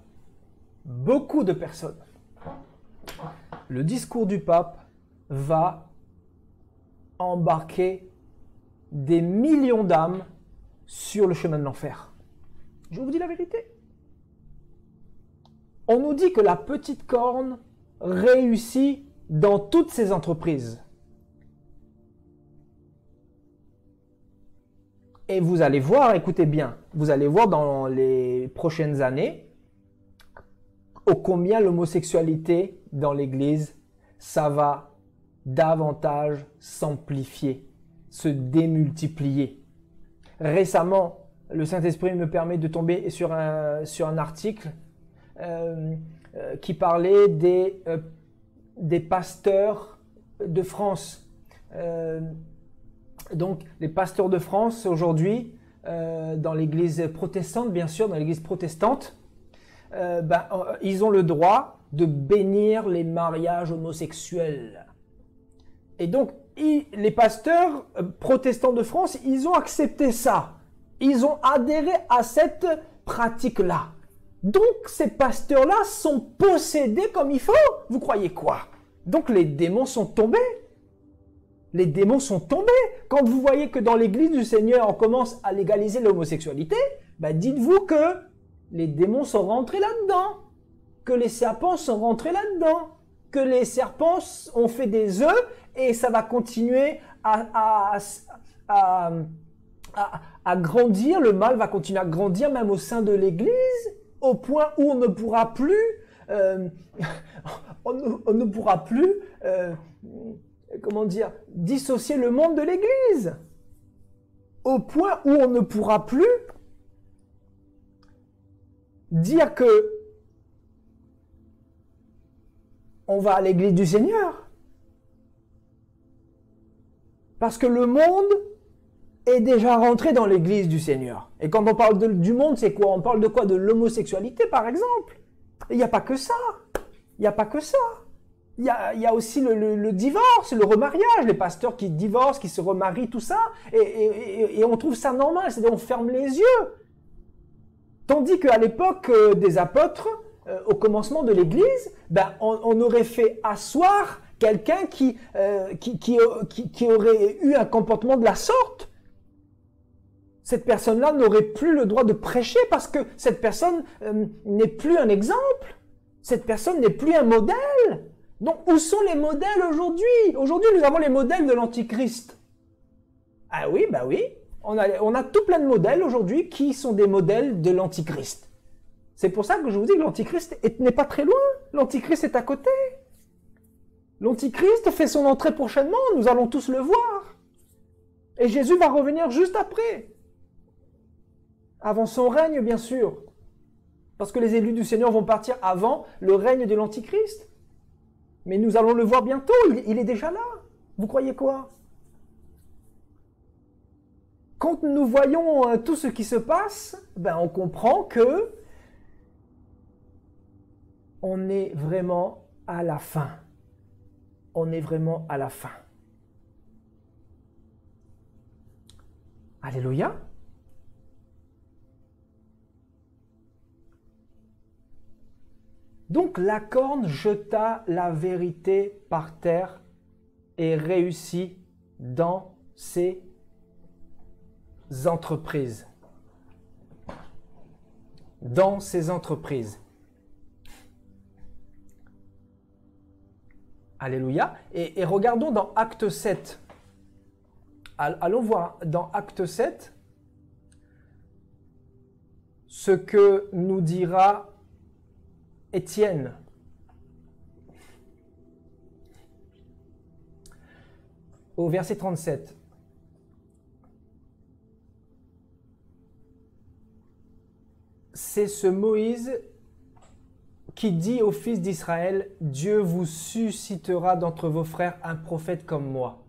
beaucoup de personnes. Le discours du pape va embarquer des millions d'âmes sur le chemin de l'enfer. Je vous dis la vérité. On nous dit que la petite corne réussit dans toutes ses entreprises. Et vous allez voir, écoutez bien, vous allez voir dans les prochaines années ô combien l'homosexualité dans l'Église, ça va davantage s'amplifier, se démultiplier. Récemment, le Saint-Esprit me permet de tomber sur un article qui parlait des pasteurs de France. Donc, les pasteurs de France aujourd'hui, dans l'Église protestante, bien sûr, dans l'Église protestante, ils ont le droit de bénir les mariages homosexuels. Et donc, les pasteurs protestants de France, ils ont accepté ça. Ils ont adhéré à cette pratique-là. Donc, ces pasteurs-là sont possédés comme il faut. Vous croyez quoi? Donc, les démons sont tombés. Les démons sont tombés. Quand vous voyez que dans l'Église du Seigneur, on commence à légaliser l'homosexualité, dites-vous que les démons sont rentrés là-dedans, que les serpents sont rentrés là-dedans, que les serpents ont fait des œufs et ça va continuer à grandir, le mal va continuer à grandir même au sein de l'Église, au point où on ne pourra plus, dissocier le monde de l'Église, au point où on ne pourra plus dire que on va à l'église du Seigneur. Parce que le monde est déjà rentré dans l'église du Seigneur. Et quand on parle du monde, c'est quoi? On parle de quoi? De l'homosexualité, par exemple. Il n'y a pas que ça. Il n'y a pas que ça. Il y a aussi le divorce, le remariage, les pasteurs qui divorcent, qui se remarient, tout ça. Et on trouve ça normal, c'est-à-dire on ferme les yeux. Tandis qu'à l'époque des apôtres, au commencement de l'Église, on aurait fait asseoir quelqu'un qui aurait eu un comportement de la sorte. Cette personne-là n'aurait plus le droit de prêcher parce que cette personne n'est plus un exemple. Cette personne n'est plus un modèle. Donc, où sont les modèles aujourd'hui? Aujourd'hui, nous avons les modèles de l'Antichrist. Ah oui, bah oui. On a tout plein de modèles aujourd'hui qui sont des modèles de l'Antichrist. C'est pour ça que je vous dis que l'Antichrist n'est pas très loin. L'Antichrist est à côté. L'Antichrist fait son entrée prochainement. Nous allons tous le voir. Et Jésus va revenir juste après. Avant son règne, bien sûr. Parce que les élus du Seigneur vont partir avant le règne de l'Antichrist. Mais nous allons le voir bientôt. Il est déjà là. Vous croyez quoi? Quand nous voyons tout ce qui se passe, ben on comprend que on est vraiment à la fin. On est vraiment à la fin. Alléluia. Donc la corne jeta la vérité par terre et réussit dans ses entreprises. Dans ses entreprises. Alléluia. Et regardons dans Acte 7. Allons voir dans Acte 7 ce que nous dira Étienne. Au verset 37. C'est ce Moïse qui dit aux fils d'Israël, « Dieu vous suscitera d'entre vos frères un prophète comme moi. »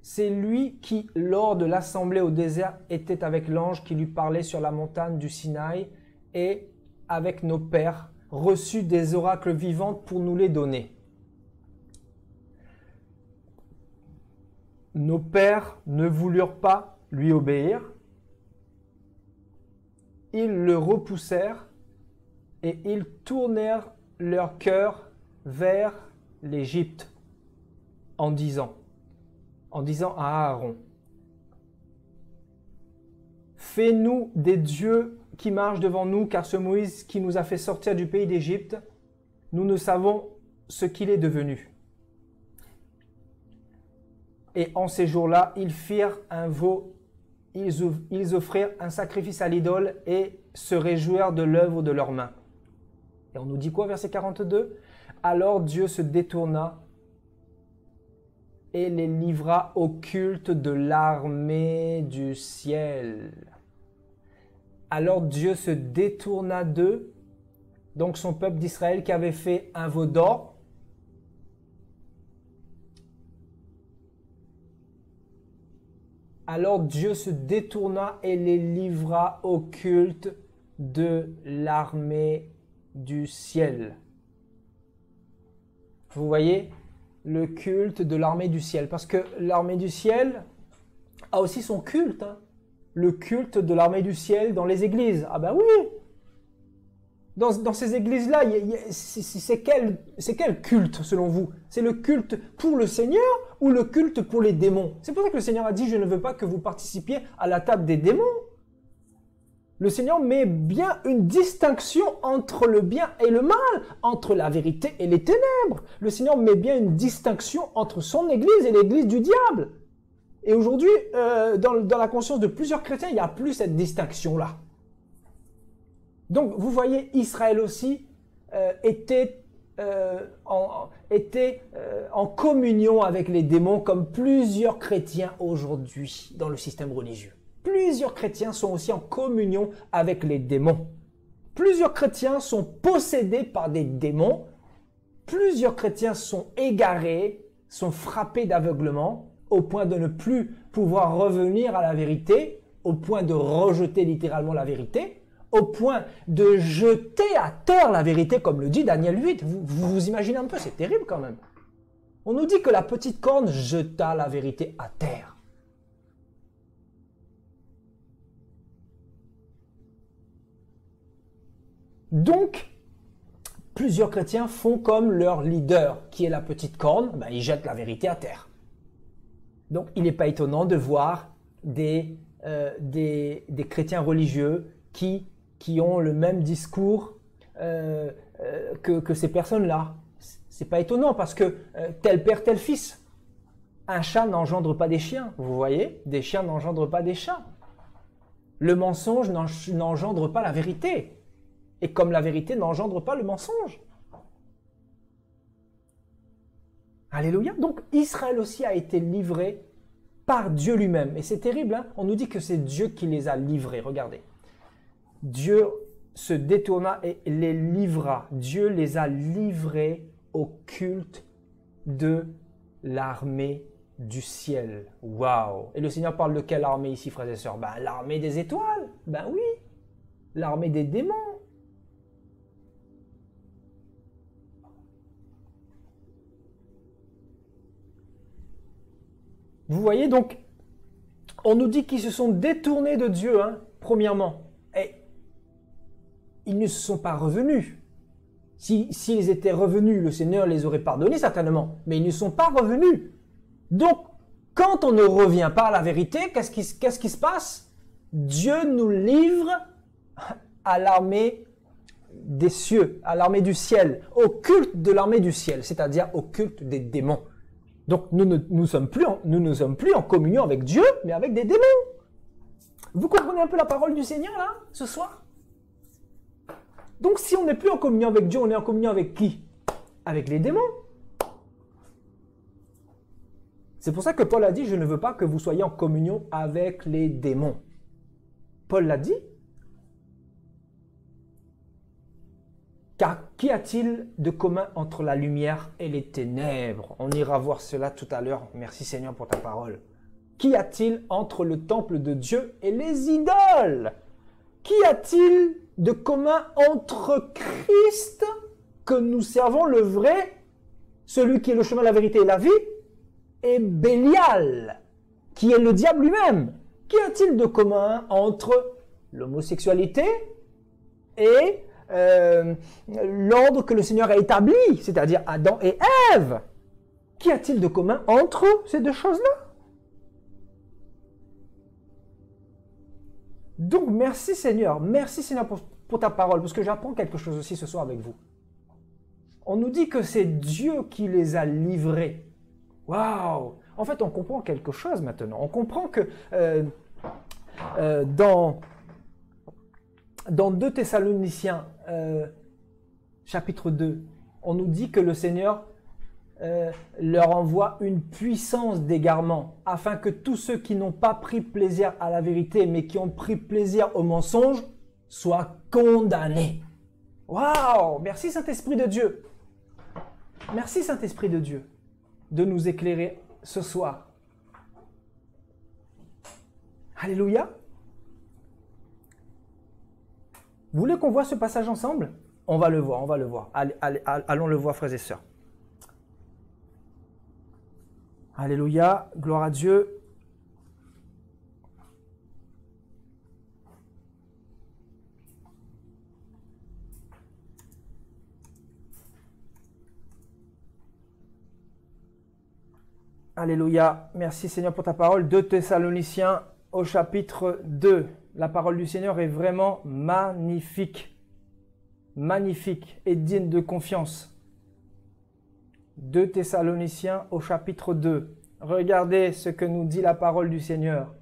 C'est lui qui, lors de l'assemblée au désert, était avec l'ange qui lui parlait sur la montagne du Sinaï et avec nos pères, reçu des oracles vivants pour nous les donner. Nos pères ne voulurent pas lui obéir. Ils le repoussèrent et ils tournèrent leur cœur vers l'Égypte en disant à Aaron, « Fais-nous des dieux qui marchent devant nous, car ce Moïse qui nous a fait sortir du pays d'Égypte, nous ne savons ce qu'il est devenu. » Et en ces jours-là, ils firent un veau, ils offrirent un sacrifice à l'idole et se réjouirent de l'œuvre de leurs mains. Et on nous dit quoi, verset 42 ? Alors Dieu se détourna et les livra au culte de l'armée du ciel. Alors Dieu se détourna d'eux, donc son peuple d'Israël qui avait fait un veau d'or. Alors Dieu se détourna et les livra au culte de l'armée du ciel. Vous voyez, le culte de l'armée du ciel. Parce que l'armée du ciel a aussi son culte. Hein. Le culte de l'armée du ciel dans les églises. Ah ben oui. Dans ces églises-là, c'est quel culte selon vous? C'est le culte pour le Seigneur ou le culte pour les démons? C'est pour ça que le Seigneur a dit, je ne veux pas que vous participiez à la table des démons. Le Seigneur met bien une distinction entre le bien et le mal, entre la vérité et les ténèbres. Le Seigneur met bien une distinction entre son Église et l'Église du diable. Et aujourd'hui, dans la conscience de plusieurs chrétiens, il n'y a plus cette distinction-là. Donc, vous voyez, Israël aussi était en communion avec les démons comme plusieurs chrétiens aujourd'hui dans le système religieux. Plusieurs chrétiens sont aussi en communion avec les démons. Plusieurs chrétiens sont possédés par des démons. Plusieurs chrétiens sont égarés, sont frappés d'aveuglement, au point de ne plus pouvoir revenir à la vérité, au point de rejeter littéralement la vérité, au point de jeter à terre la vérité, comme le dit Daniel 8. Vous imaginez un peu, c'est terrible quand même. On nous dit que la petite corne jeta la vérité à terre. Donc, plusieurs chrétiens font comme leur leader, qui est la petite corne, ben, ils jettent la vérité à terre. Donc, il n'est pas étonnant de voir des chrétiens religieux qui ont le même discours que ces personnes-là. C'est pas étonnant parce que tel père, tel fils. Un chat n'engendre pas des chiens, vous voyez? Des chiens n'engendrent pas des chats. Le mensonge n'engendre pas la vérité. Et comme la vérité n'engendre pas le mensonge. Alléluia. Donc Israël aussi a été livré par Dieu lui-même. Et c'est terrible, hein? On nous dit que c'est Dieu qui les a livrés. Regardez. Dieu se détourna et les livra. Dieu les a livrés au culte de l'armée du ciel. Waouh! Et le Seigneur parle de quelle armée ici, frères et sœurs? Ben, l'armée des étoiles. Ben oui. L'armée des démons. Vous voyez, donc, on nous dit qu'ils se sont détournés de Dieu, hein, premièrement. Et ils ne se sont pas revenus. S'ils étaient revenus, le Seigneur les aurait pardonnés certainement, mais ils ne sont pas revenus. Donc, quand on ne revient pas à la vérité, qu'est-ce qui se passe? Dieu nous livre à l'armée des cieux, à l'armée du ciel, au culte de l'armée du ciel, c'est-à-dire au culte des démons. Donc, nous ne sommes plus en communion avec Dieu, mais avec des démons. Vous comprenez un peu la parole du Seigneur, là, ce soir? Donc, si on n'est plus en communion avec Dieu, on est en communion avec qui? Avec les démons. C'est pour ça que Paul a dit, je ne veux pas que vous soyez en communion avec les démons. Paul l'a dit. Car qu'y a-t-il de commun entre la lumière et les ténèbres? On ira voir cela tout à l'heure. Merci Seigneur pour ta parole. Qu'y a-t-il entre le temple de Dieu et les idoles? Qu'y a-t-il de commun entre Christ, que nous servons le vrai, celui qui est le chemin, la vérité et la vie, et Bélial, qui est le diable lui-même? Qu'y a-t-il de commun entre l'homosexualité et l'ordre que le Seigneur a établi, c'est-à-dire Adam et Ève? Qu'y a-t-il de commun entre ces deux choses-là? Donc, merci Seigneur pour ta parole, parce que j'apprends quelque chose aussi ce soir avec vous. On nous dit que c'est Dieu qui les a livrés. Waouh! En fait, on comprend quelque chose maintenant. On comprend que dans 2 Thessaloniciens, chapitre 2, on nous dit que le Seigneur leur envoie une puissance d'égarement, afin que tous ceux qui n'ont pas pris plaisir à la vérité, mais qui ont pris plaisir au mensonge, soient condamnés. Waouh! Merci Saint-Esprit de Dieu. Merci Saint-Esprit de Dieu de nous éclairer ce soir. Alléluia. Vous voulez qu'on voit ce passage ensemble? On va le voir, on va le voir. Allons le voir, frères et sœurs. Alléluia, gloire à Dieu. Alléluia, merci Seigneur pour ta parole. 2 Thessaloniciens au chapitre 2. La parole du Seigneur est vraiment magnifique. Magnifique et digne de confiance. 2 Thessaloniciens au chapitre 2. Regardez ce que nous dit la parole du Seigneur.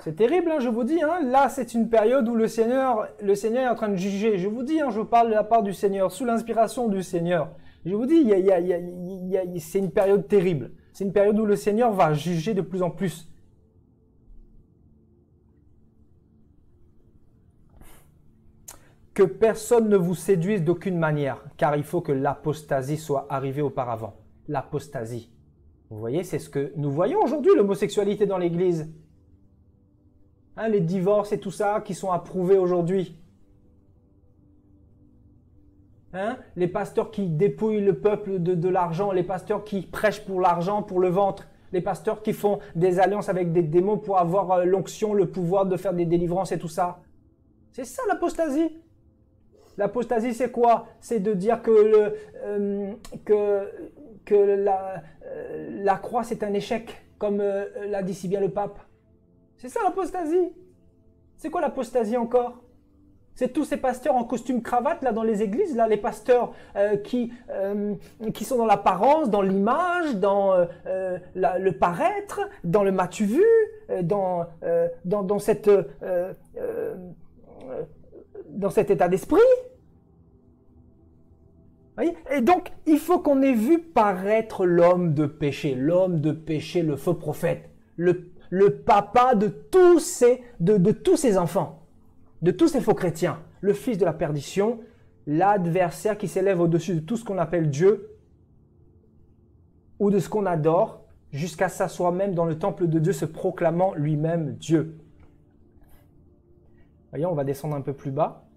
C'est terrible, hein, je vous dis. Hein, là, c'est une période où le Seigneur est en train de juger. Je vous dis, hein, je parle de la part du Seigneur, sous l'inspiration du Seigneur. Je vous dis, c'est une période terrible. C'est une période où le Seigneur va juger de plus en plus. Que personne ne vous séduise d'aucune manière, car il faut que l'apostasie soit arrivée auparavant. L'apostasie. Vous voyez, c'est ce que nous voyons aujourd'hui, l'homosexualité dans l'Église. Hein, les divorces et tout ça qui sont approuvés aujourd'hui. Hein, les pasteurs qui dépouillent le peuple de l'argent, les pasteurs qui prêchent pour l'argent, pour le ventre, les pasteurs qui font des alliances avec des démons pour avoir l'onction, le pouvoir de faire des délivrances et tout ça. C'est ça l'apostasie. L'apostasie, c'est quoi? C'est de dire que la croix, c'est un échec, comme l'a dit si bien le pape. C'est ça l'apostasie. C'est quoi l'apostasie encore? C'est tous ces pasteurs en costume cravate là dans les églises, là les pasteurs qui sont dans l'apparence, dans l'image, dans le paraître, dans le m'as-tu vu, dans cet état d'esprit. Et donc il faut qu'on ait vu paraître l'homme de péché, le faux prophète, le papa de tous ces enfants. De tous ces faux chrétiens, le fils de la perdition, l'adversaire qui s'élève au-dessus de tout ce qu'on appelle Dieu ou de ce qu'on adore, jusqu'à s'asseoir même dans le temple de Dieu, se proclamant lui-même Dieu. Voyez, on va descendre un peu plus bas.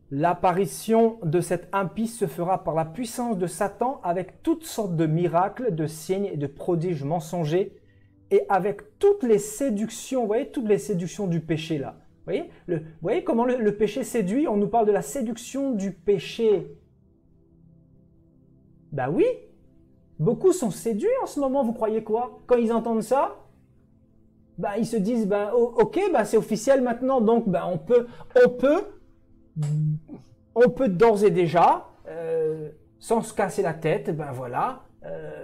L'apparition de cet impie se fera par la puissance de Satan avec toutes sortes de miracles, de signes et de prodiges mensongers, et avec toutes les séductions, vous voyez, toutes les séductions du péché là. Vous voyez comment le péché séduit? On nous parle de la séduction du péché. Ben oui, beaucoup sont séduits en ce moment, vous croyez quoi? Quand ils entendent ça, ben ils se disent, ben ok, ben c'est officiel maintenant, donc ben on peut d'ores et déjà, sans se casser la tête, ben voilà,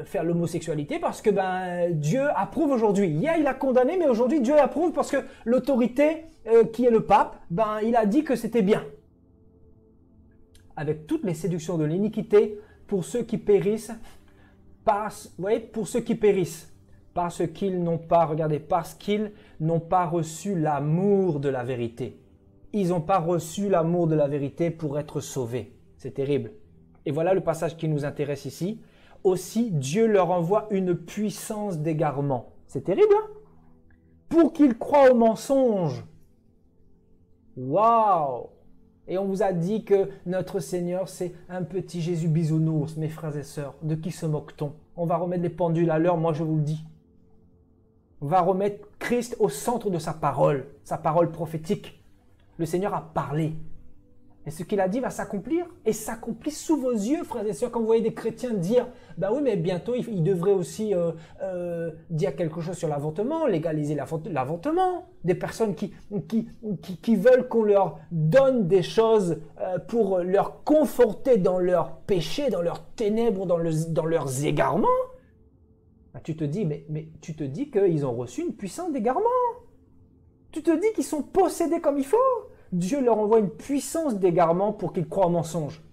faire l'homosexualité parce que ben Dieu approuve aujourd'hui. Hier il a condamné, mais aujourd'hui Dieu approuve parce que l'autorité qui est le pape, ben il a dit que c'était bien. Avec toutes les séductions de l'iniquité pour ceux qui périssent, pour ceux qui périssent, parce qu'ils n'ont pas, regardez, parce qu'ils n'ont pas reçu l'amour de la vérité. Ils n'ont pas reçu l'amour de la vérité pour être sauvés. C'est terrible. Et voilà le passage qui nous intéresse ici. Aussi, Dieu leur envoie une puissance d'égarement. C'est terrible, hein? Pour qu'ils croient au mensonge. Waouh! Et on vous a dit que notre Seigneur, c'est un petit Jésus bisounours, mes frères et sœurs. De qui se moque-t-on? On va remettre les pendules à l'heure, moi je vous le dis. On va remettre Christ au centre de sa parole prophétique. Le Seigneur a parlé. Et ce qu'il a dit va s'accomplir. Et s'accomplit sous vos yeux, frères et sœurs. Quand vous voyez des chrétiens dire, ben oui, mais bientôt, il devrait aussi dire quelque chose sur l'avortement, légaliser l'avortement. Des personnes qui veulent qu'on leur donne des choses pour leur conforter dans leurs péchés, dans leurs ténèbres, dans leurs égarements. Ben, tu te dis, mais tu te dis qu'ils ont reçu une puissance d'égarement. Tu te dis qu'ils sont possédés comme il faut. Dieu leur envoie une puissance d'égarement pour qu'ils croient au mensonge,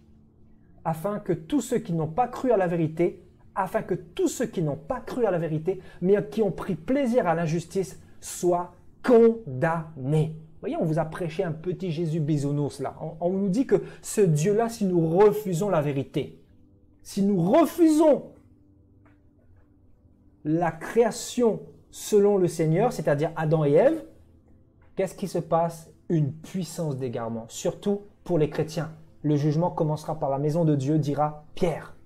afin que tous ceux qui n'ont pas cru à la vérité, mais qui ont pris plaisir à l'injustice, soient condamnés. Vous voyez, on vous a prêché un petit Jésus bisounours là. On nous dit que ce Dieu-là, si nous refusons la vérité, si nous refusons la création selon le Seigneur, c'est-à-dire Adam et Ève, qu'est-ce qui se passe? Une puissance d'égarement, surtout pour les chrétiens. Le jugement commencera par la maison de Dieu, dira Pierre.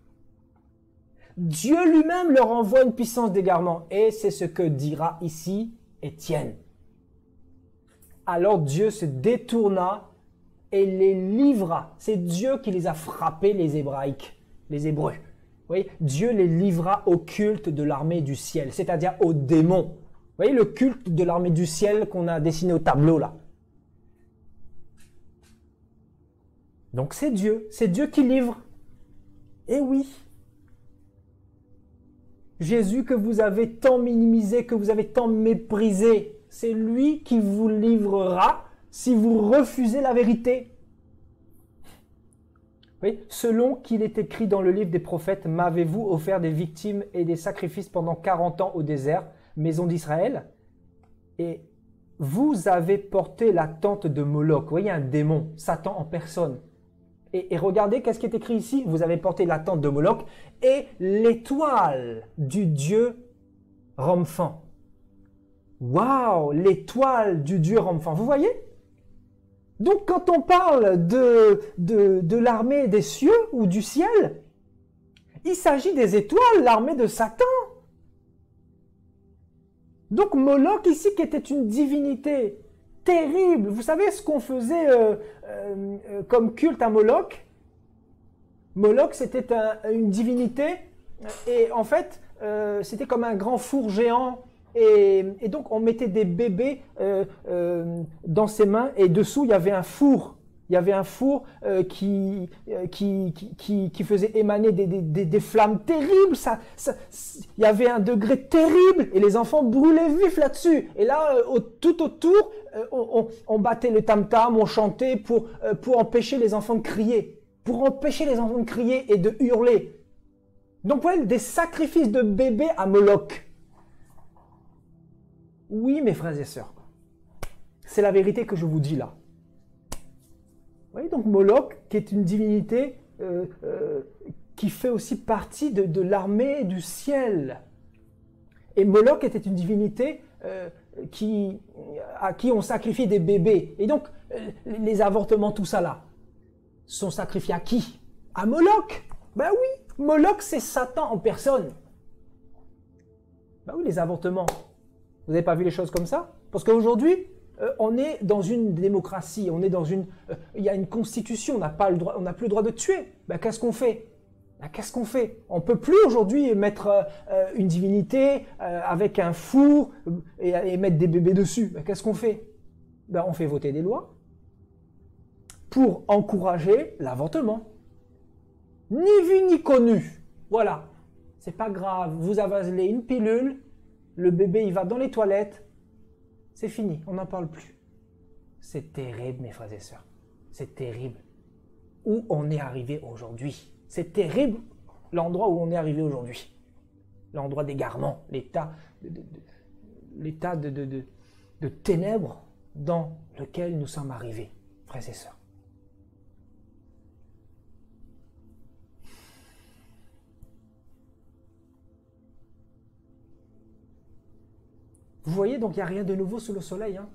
Dieu lui-même leur envoie une puissance d'égarement, et c'est ce que dira ici Étienne. Alors Dieu se détourna et les livra. C'est Dieu qui les a frappés, les Hébraïques, les Hébreux. Vous voyez, Dieu les livra au culte de l'armée du ciel, c'est-à-dire aux démons. Vous voyez le culte de l'armée du ciel qu'on a dessiné au tableau là. Donc c'est Dieu qui livre. Eh oui. Jésus que vous avez tant minimisé, que vous avez tant méprisé, c'est lui qui vous livrera si vous refusez la vérité. Oui, selon qu'il est écrit dans le livre des prophètes, m'avez-vous offert des victimes et des sacrifices pendant 40 ans au désert, maison d'Israël? Et vous avez porté la tente de Moloch. Vous voyez un démon, Satan en personne. Et regardez, qu'est-ce qui est écrit ici? Vous avez porté la tente de Moloch et l'étoile du dieu Remphan. Waouh, l'étoile du dieu Remphan. Vous voyez? Donc quand on parle de l'armée des cieux ou du ciel, il s'agit des étoiles, l'armée de Satan. Donc Moloch ici qui était une divinité terrible. Vous savez ce qu'on faisait comme culte à Moloch? Moloch, c'était une divinité et en fait, c'était comme un grand four géant Et donc, on mettait des bébés dans ses mains et dessous, il y avait un four. Il y avait un four qui faisait émaner des flammes terribles. Il y avait un degré terrible et les enfants brûlaient vifs là-dessus. Et là, tout autour, on battait le tam-tam, on chantait pour empêcher les enfants de crier. Pour empêcher les enfants de crier et de hurler. Donc, voilà, des sacrifices de bébés à Moloch. Oui, mes frères et sœurs, c'est la vérité que je vous dis là. Vous voyez, donc Moloch, qui est une divinité qui fait aussi partie de l'armée du ciel. Et Moloch était une divinité à qui on sacrifiait des bébés. Et donc, les avortements, tout ça là, sont sacrifiés à qui? À Moloch. Ben oui, Moloch, c'est Satan en personne. Ben oui, les avortements. Vous n'avez pas vu les choses comme ça? Parce qu'aujourd'hui, on est dans une démocratie, il y a une constitution, on n'a plus le droit de tuer. Ben, qu'est-ce qu'on fait? On ne peut plus aujourd'hui mettre une divinité avec un four et mettre des bébés dessus. Ben, qu'est-ce qu'on fait? Ben, on fait voter des lois pour encourager l'avortement. Ni vu ni connu. Voilà. C'est pas grave. Vous avalez une pilule, le bébé il va dans les toilettes, c'est fini, on n'en parle plus. C'est terrible, mes frères et sœurs. C'est terrible. Où on est arrivé aujourd'hui. C'est terrible l'endroit où on est arrivé aujourd'hui. L'endroit d'égarement, l'état de ténèbres dans lequel nous sommes arrivés, frères et sœurs. Vous voyez, donc il n'y a rien de nouveau sous le soleil. Hein.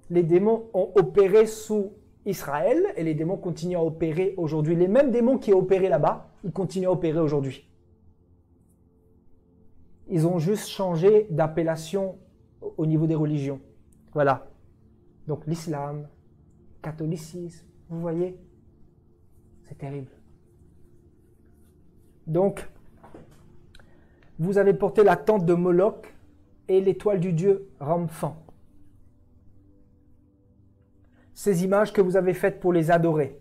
Les démons ont opéré sous Israël et les démons continuent à opérer aujourd'hui. Les mêmes démons qui ont opéré là-bas, ils continuent à opérer aujourd'hui. Ils ont juste changé d'appellation au niveau des religions. Voilà. Donc l'islam, catholicisme, vous voyez, c'est terrible. Donc, vous avez porté la tente de Moloch et l'étoile du dieu Ramphan. Ces images que vous avez faites pour les adorer.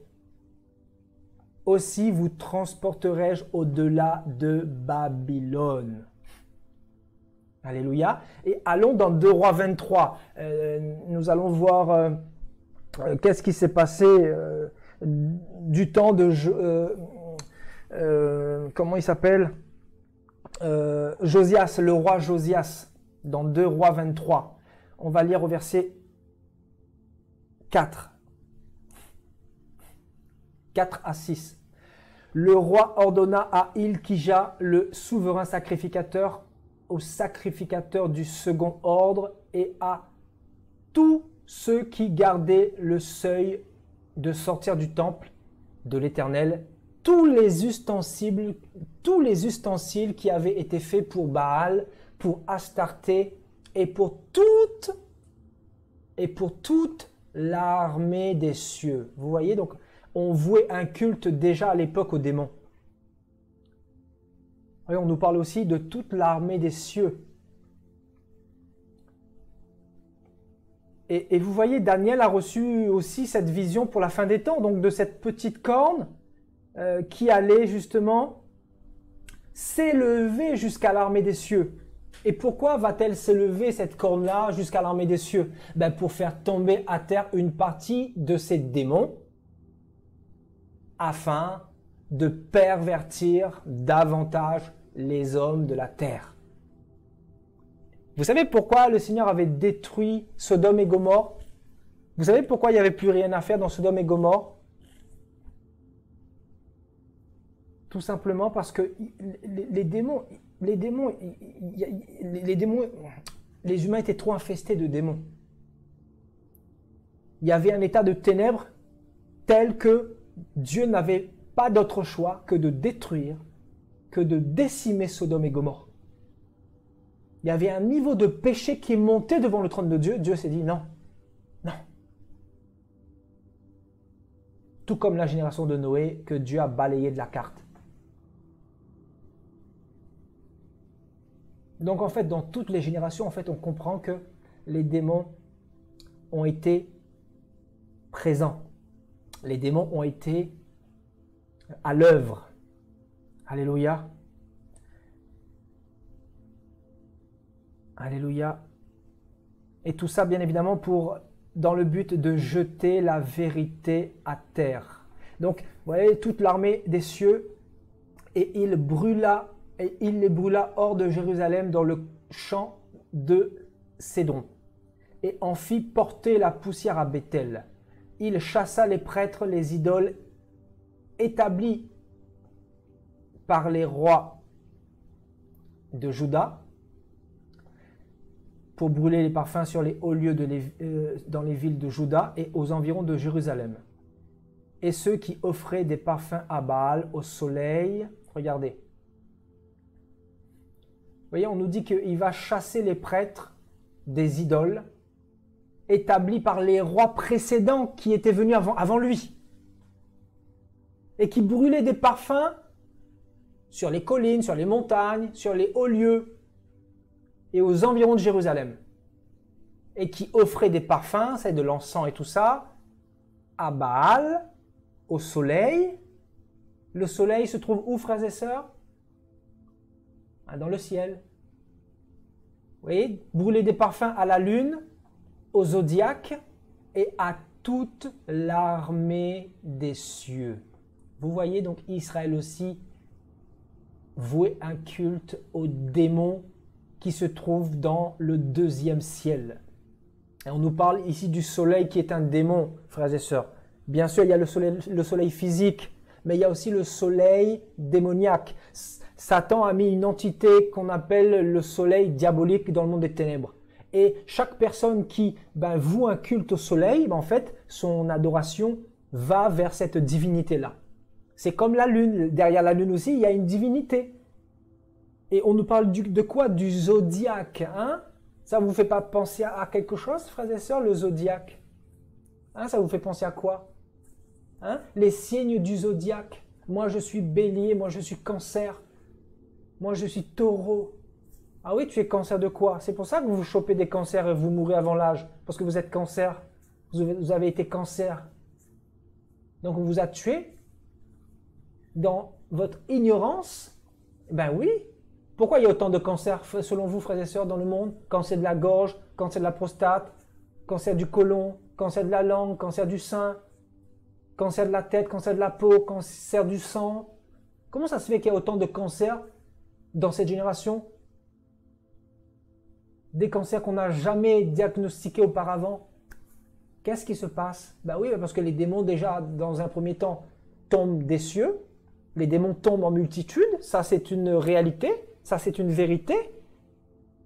Aussi vous transporterai-je au-delà de Babylone. Alléluia. Et allons dans 2 Rois 23. Nous allons voir qu'est-ce qui s'est passé du temps de... comment il s'appelle Josias, le roi Josias. Dans 2 Rois 23. On va lire au verset 4. 4 à 6. Le roi ordonna à Ilkija, le souverain sacrificateur, au sacrificateur du second ordre et à tous ceux qui gardaient le seuil de sortir du temple de l'Éternel, tous les ustensiles qui avaient été faits pour Baal, pour Astarté et pour toute l'armée des cieux. Vous voyez, donc on vouait un culte déjà à l'époque aux démons. Et on nous parle aussi de toute l'armée des cieux. Et vous voyez, Daniel a reçu aussi cette vision pour la fin des temps, donc de cette petite corne qui allait justement s'élever jusqu'à l'armée des cieux. Et pourquoi va-t-elle s'élever, cette corne-là, jusqu'à l'armée des cieux? Ben, pour faire tomber à terre une partie de ces démons, afin de pervertir davantage les hommes de la terre. Vous savez pourquoi le Seigneur avait détruit Sodome et Gomorrhe? Vous savez pourquoi il n'y avait plus rien à faire dans Sodome et Gomorrhe? Tout simplement parce que les humains étaient trop infestés de démons. Il y avait un état de ténèbres tel que Dieu n'avait pas d'autre choix que de détruire, que de décimer Sodome et Gomorrhe. Il y avait un niveau de péché qui est monté devant le trône de Dieu. Dieu s'est dit non, non. Tout comme la génération de Noé que Dieu a balayé de la carte. Donc en fait, dans toutes les générations, en fait, on comprend que les démons ont été présents. Les démons ont été à l'œuvre. Alléluia. Alléluia. Et tout ça, bien évidemment, dans le but de jeter la vérité à terre. Donc, vous voyez, toute l'armée des cieux, et il les brûla hors de Jérusalem dans le champ de Cédron, et en fit porter la poussière à Béthel. Il chassa les prêtres, les idoles établis par les rois de Juda, pour brûler les parfums sur les hauts lieux dans les villes de Juda et aux environs de Jérusalem. Et ceux qui offraient des parfums à Baal, au soleil, regardez. Vous voyez, on nous dit qu'il va chasser les prêtres des idoles établis par les rois précédents qui étaient venus avant lui et qui brûlaient des parfums sur les collines, sur les montagnes, sur les hauts lieux et aux environs de Jérusalem, et qui offraient des parfums, c'est de l'encens et tout ça, à Baal, au soleil. Le soleil se trouve où, frères et sœurs? Dans le ciel. Vous voyez, brûler des parfums à la lune, au zodiaque et à toute l'armée des cieux. Vous voyez donc Israël aussi vouer un culte aux démons qui se trouve dans le deuxième ciel. Et on nous parle ici du soleil qui est un démon, frères et sœurs. Bien sûr, il y a le soleil physique, mais il y a aussi le soleil démoniaque. Satan a mis une entité qu'on appelle le soleil diabolique dans le monde des ténèbres. Et chaque personne qui voue un culte au soleil, en fait, son adoration va vers cette divinité-là. C'est comme la lune. Derrière la lune aussi, il y a une divinité. Et on nous parle de quoi? Du zodiaque. Hein? Ça ne vous fait pas penser à quelque chose, frères et sœurs, le zodiaque? Hein, ça vous fait penser à quoi? Hein? Les signes du zodiaque. Moi, je suis bélier, moi, je suis cancer. Moi, je suis taureau. Ah oui, tu es cancer de quoi? C'est pour ça que vous chopez des cancers et vous mourrez avant l'âge. Parce que vous êtes cancer. Vous avez été cancer. Donc, on vous a tué dans votre ignorance. Ben oui. Pourquoi il y a autant de cancers, selon vous, frères et sœurs, dans le monde? Cancer de la gorge, cancer de la prostate, cancer du côlon, cancer de la langue, cancer du sein, cancer de la tête, cancer de la peau, cancer du sang. Comment ça se fait qu'il y a autant de cancers dans cette génération? Des cancers qu'on n'a jamais diagnostiqués auparavant. Qu'est-ce qui se passe? Ben oui, parce que les démons, déjà, dans un premier temps, tombent des cieux. Les démons tombent en multitude. Ça, c'est une réalité. Ça, c'est une vérité.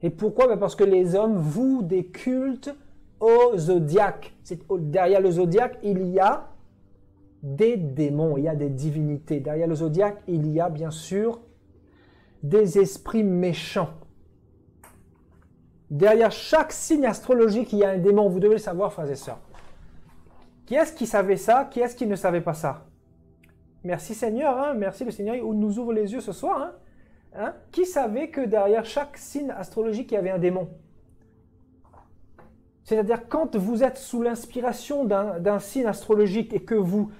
Et pourquoi? Ben parce que les hommes vouent des cultes au zodiaque. Derrière le zodiaque, il y a des démons, il y a des divinités. Derrière le zodiaque, il y a bien sûr des esprits méchants. Derrière chaque signe astrologique, il y a un démon. Vous devez le savoir, frères et sœurs. Qui est-ce qui savait ça? Qui est-ce qui ne savait pas ça? Merci Seigneur, hein? Merci le Seigneur, il nous ouvre les yeux ce soir. Hein? Hein? Qui savait que derrière chaque signe astrologique, il y avait un démon? C'est-à-dire, quand vous êtes sous l'inspiration d'un signe astrologique et que vous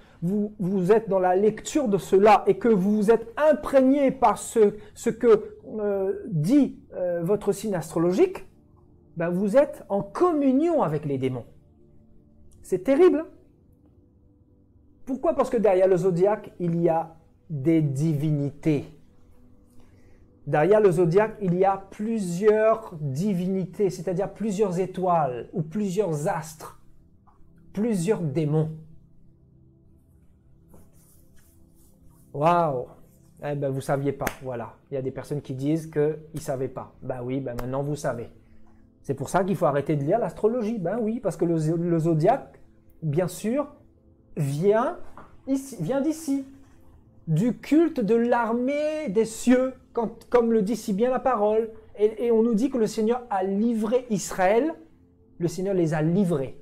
êtes dans la lecture de cela et que vous êtes imprégné par ce que dit votre signe astrologique, ben vous êtes en communion avec les démons. C'est terrible. Pourquoi? Parce que derrière le zodiaque, il y a des divinités. Derrière le zodiaque, il y a plusieurs divinités, c'est-à-dire plusieurs étoiles ou plusieurs astres, plusieurs démons. Waouh! Eh ben, vous ne saviez pas, voilà. Il y a des personnes qui disent qu'ils ne savaient pas. Ben oui, ben maintenant vous savez. C'est pour ça qu'il faut arrêter de lire l'astrologie. Ben oui, parce que le zodiaque, bien sûr, vient d'ici, du culte de l'armée des cieux, comme le dit si bien la parole. Et on nous dit que le Seigneur a livré Israël, le Seigneur les a livrés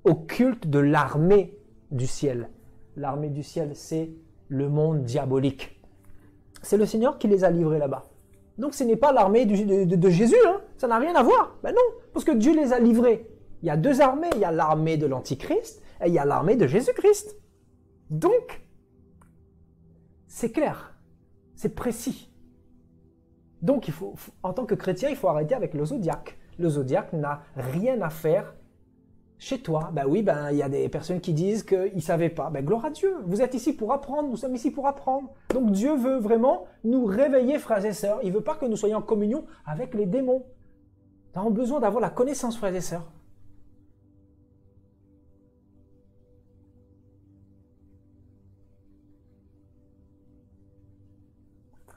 au culte de l'armée du ciel. L'armée du ciel, c'est le monde diabolique. C'est le Seigneur qui les a livrés là-bas. Donc ce n'est pas l'armée de Jésus, hein. Ça n'a rien à voir. Ben non, parce que Dieu les a livrés. Il y a deux armées, il y a l'armée de l'Antichrist et il y a l'armée de Jésus-Christ. Donc, c'est clair, c'est précis. Donc, en tant que chrétien, il faut arrêter avec le zodiaque. Le zodiaque n'a rien à faire chez toi. Ben oui, ben il y a des personnes qui disent qu'ils ne savaient pas. Ben gloire à Dieu, vous êtes ici pour apprendre, nous sommes ici pour apprendre. Donc Dieu veut vraiment nous réveiller, frères et sœurs. Il ne veut pas que nous soyons en communion avec les démons. Nous avons besoin d'avoir la connaissance, frères et sœurs.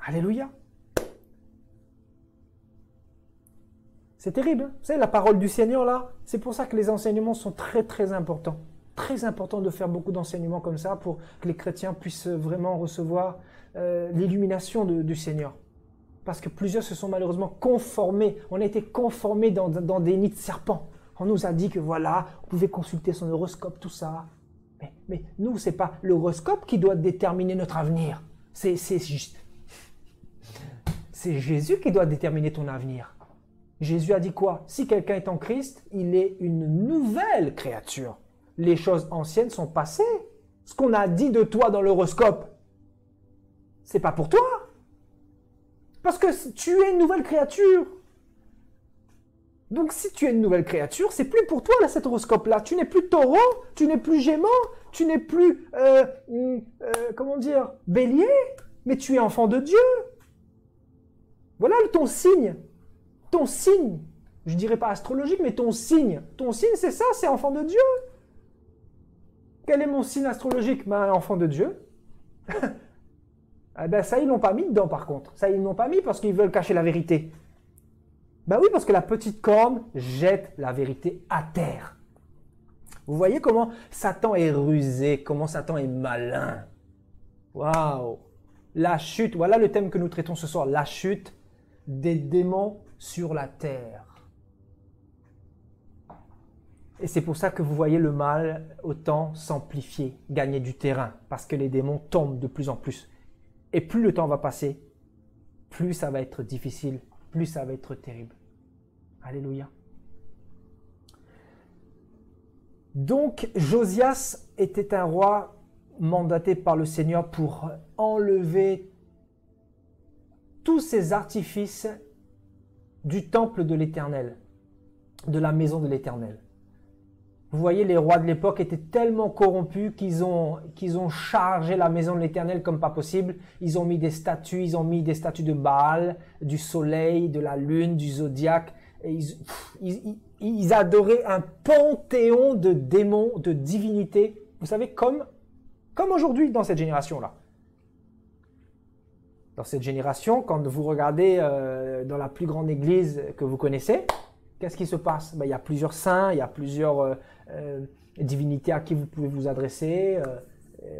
Alléluia. C'est terrible, hein? Vous savez, la parole du Seigneur, là, c'est pour ça que les enseignements sont très, très importants. Très important de faire beaucoup d'enseignements comme ça pour que les chrétiens puissent vraiment recevoir l'illumination du Seigneur. Parce que plusieurs se sont malheureusement conformés. On a été conformés dans des nids de serpents. On nous a dit que voilà, on pouvait consulter son horoscope, tout ça. Mais nous, ce n'est pas l'horoscope qui doit déterminer notre avenir. C'est Jésus qui doit déterminer ton avenir. Jésus a dit quoi? Si quelqu'un est en Christ, il est une nouvelle créature. Les choses anciennes sont passées. Ce qu'on a dit de toi dans l'horoscope, c'est pas pour toi. Parce que tu es une nouvelle créature. Donc si tu es une nouvelle créature, c'est plus pour toi là, cet horoscope-là. Tu n'es plus taureau, tu n'es plus gémeaux, tu n'es plus, comment dire, bélier, mais tu es enfant de Dieu. Voilà ton signe. Ton signe, je ne dirais pas astrologique, mais ton signe. Ton signe, c'est ça, c'est enfant de Dieu. Quel est mon signe astrologique? Ben, enfant de Dieu. Eh ben, ça, ils ne l'ont pas mis dedans, par contre. Ça, ils ne l'ont pas mis parce qu'ils veulent cacher la vérité. Ben oui, parce que la petite corne jette la vérité à terre. Vous voyez comment Satan est rusé, comment Satan est malin. Waouh! La chute, voilà le thème que nous traitons ce soir. La chute des démons sur la terre. Et c'est pour ça que vous voyez le mal autant s'amplifier, gagner du terrain, parce que les démons tombent de plus en plus. Et plus le temps va passer, plus ça va être difficile, plus ça va être terrible. Alléluia. Donc Josias était un roi mandaté par le Seigneur pour enlever tous ces artifices du temple de l'Éternel, de la maison de l'Éternel. Vous voyez, les rois de l'époque étaient tellement corrompus qu'ils ont chargé la maison de l'Éternel comme pas possible. Ils ont mis des statues, de Baal, du soleil, de la lune, du zodiaque. Et ils adoraient un panthéon de démons, de divinités. Vous savez, comme aujourd'hui dans cette génération-là. Dans cette génération, quand vous regardez dans la plus grande église que vous connaissez, qu'est-ce qui se passe? Ben, il y a plusieurs saints, il y a plusieurs divinités à qui vous pouvez vous adresser.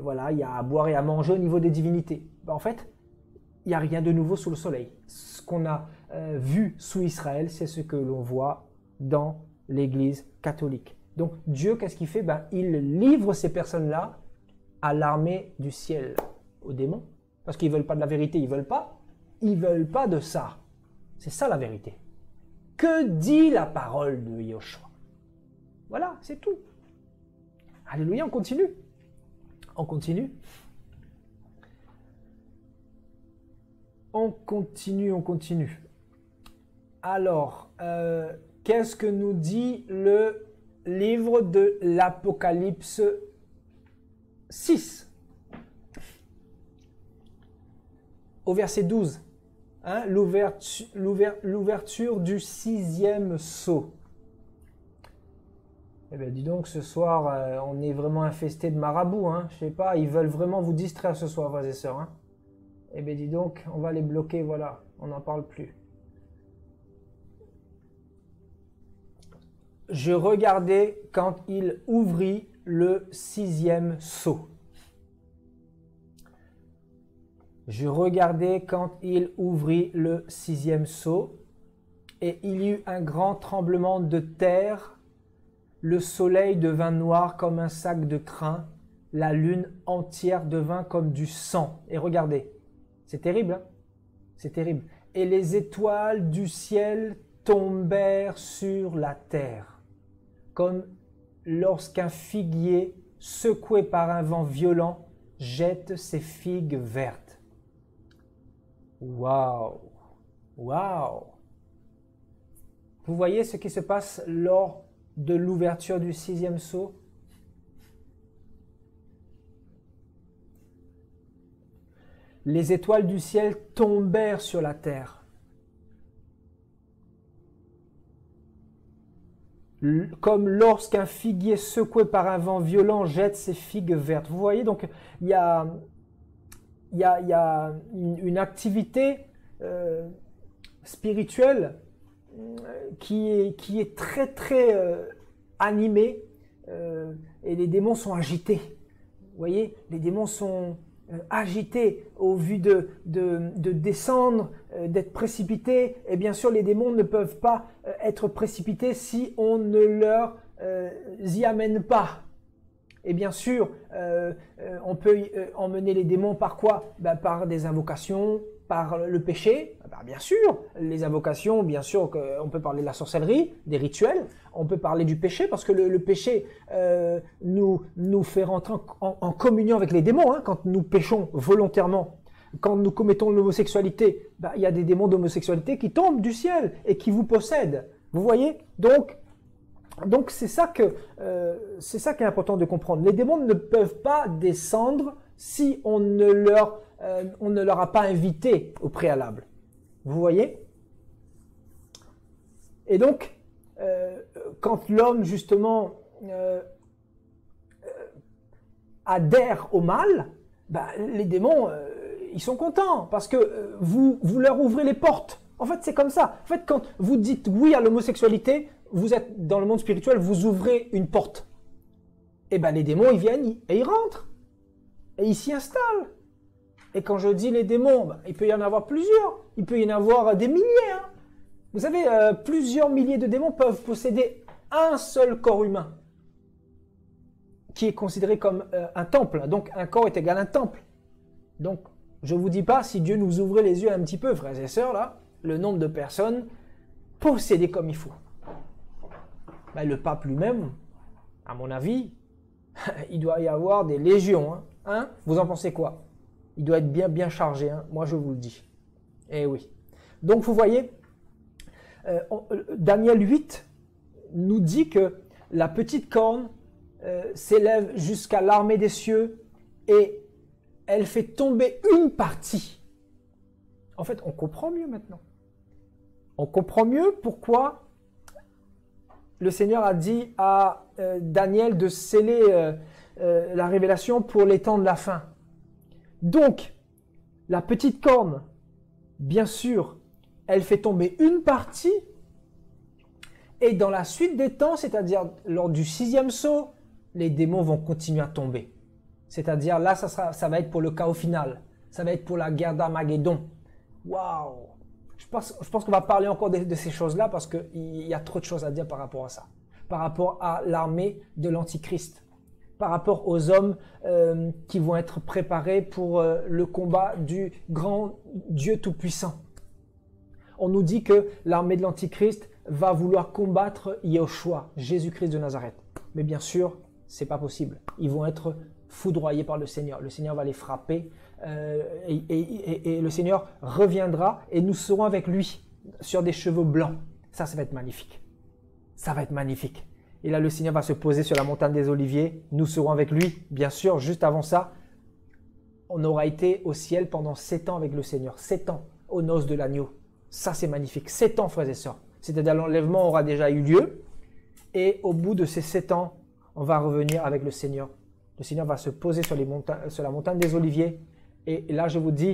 Voilà, il y a à boire et à manger au niveau des divinités. Ben, en fait, il n'y a rien de nouveau sous le soleil. Ce qu'on a vu sous Israël, c'est ce que l'on voit dans l'église catholique. Donc Dieu, qu'est-ce qu'il fait? Ben, il livre ces personnes-là à l'armée du ciel, aux démons. Parce qu'ils ne veulent pas de la vérité, ils ne veulent pas de ça. C'est ça la vérité. Que dit la parole de Yoshua? Voilà, c'est tout. Alléluia, on continue. On continue. On continue. Alors, qu'est-ce que nous dit le livre de l'Apocalypse 6? Au verset 12, hein, l'ouverture du 6e sceau. Eh bien, dis donc, ce soir, on est vraiment infesté de marabouts. Hein. Je sais pas, ils veulent vraiment vous distraire ce soir, frères et sœurs. Hein. Eh bien, dis donc, on va les bloquer, voilà, on n'en parle plus. Je regardais quand il ouvrit le 6e sceau. Je regardais quand il ouvrit le 6e sceau, et il y eut un grand tremblement de terre. Le soleil devint noir comme un sac de crin, la lune entière devint comme du sang. Et regardez, c'est terrible, hein? C'est terrible. et les étoiles du ciel tombèrent sur la terre, comme lorsqu'un figuier, secoué par un vent violent, jette ses figues vertes. Waouh! Waouh! Vous voyez ce qui se passe lors de l'ouverture du 6e sceau? Les étoiles du ciel tombèrent sur la terre. Comme lorsqu'un figuier secoué par un vent violent jette ses figues vertes. Vous voyez, donc il y a une activité spirituelle qui est très très animée et les démons sont agités. Vous voyez, les démons sont agités au vu de descendre, d'être précipités. Et bien sûr, les démons ne peuvent pas être précipités si on ne leur y amène pas. Et bien sûr, on peut emmener les démons par quoi? Par des invocations, par le péché. Bien sûr, les invocations, bien sûr, on peut parler de la sorcellerie, des rituels. On peut parler du péché parce que le péché nous fait rentrer en communion avec les démons. Hein, quand nous péchons volontairement, quand nous commettons l'homosexualité, il y a des démons d'homosexualité qui tombent du ciel et qui vous possèdent. Vous voyez? Donc c'est ça qui est important de comprendre. Les démons ne peuvent pas descendre si on ne leur a pas invité au préalable. Vous voyez? Et donc, quand l'homme justement adhère au mal, les démons, ils sont contents parce que vous leur ouvrez les portes. En fait, c'est comme ça. En fait, quand vous dites oui à l'homosexualité, vous êtes dans le monde spirituel, vous ouvrez une porte. Et les démons, ils viennent et ils rentrent. Et ils s'y installent. Et quand je dis les démons, il peut y en avoir plusieurs. Il peut y en avoir des milliers. Hein. Vous savez, plusieurs milliers de démons peuvent posséder un seul corps humain, qui est considéré comme un temple. Donc, un corps est égal à un temple. Donc, je ne vous dis pas, si Dieu nous ouvrait les yeux un petit peu, frères et sœurs, là, le nombre de personnes possédées comme il faut. Le pape lui-même, à mon avis, il doit y avoir des légions. Hein. Vous en pensez quoi? Il doit être bien chargé, hein. Moi je vous le dis. Eh oui. Donc vous voyez, Daniel 8 nous dit que la petite corne s'élève jusqu'à l'armée des cieux et elle fait tomber une partie. En fait, on comprend mieux maintenant. On comprend mieux pourquoi le Seigneur a dit à Daniel de sceller la révélation pour les temps de la fin. Donc, la petite corne, bien sûr, elle fait tomber une partie, et dans la suite des temps, c'est-à-dire lors du 6e sceau, les démons vont continuer à tomber. C'est-à-dire là, ça va être pour le chaos final. Ça va être pour la guerre d'Armageddon. Waouh! Je pense qu'on va parler encore de ces choses-là parce qu'il y a trop de choses à dire par rapport à ça. Par rapport à l'armée de l'Antichrist. Par rapport aux hommes qui vont être préparés pour le combat du grand Dieu Tout-Puissant. On nous dit que l'armée de l'Antichrist va vouloir combattre Yahushua, Jésus-Christ de Nazareth. Mais bien sûr, c'est pas possible. Ils vont être foudroyés par le Seigneur. Le Seigneur va les frapper et le Seigneur reviendra et nous serons avec lui sur des chevaux blancs. Ça va être magnifique. Ça va être magnifique. Et là, le Seigneur va se poser sur la montagne des Oliviers. Nous serons avec lui. Bien sûr, juste avant ça, on aura été au ciel pendant 7 ans avec le Seigneur. 7 ans aux noces de l'agneau. Ça, c'est magnifique. 7 ans, frères et sœurs. C'est-à-dire l'enlèvement aura déjà eu lieu. Et au bout de ces 7 ans, on va revenir avec le Seigneur. Le Seigneur va se poser sur la montagne des Oliviers. Et là, je vous dis,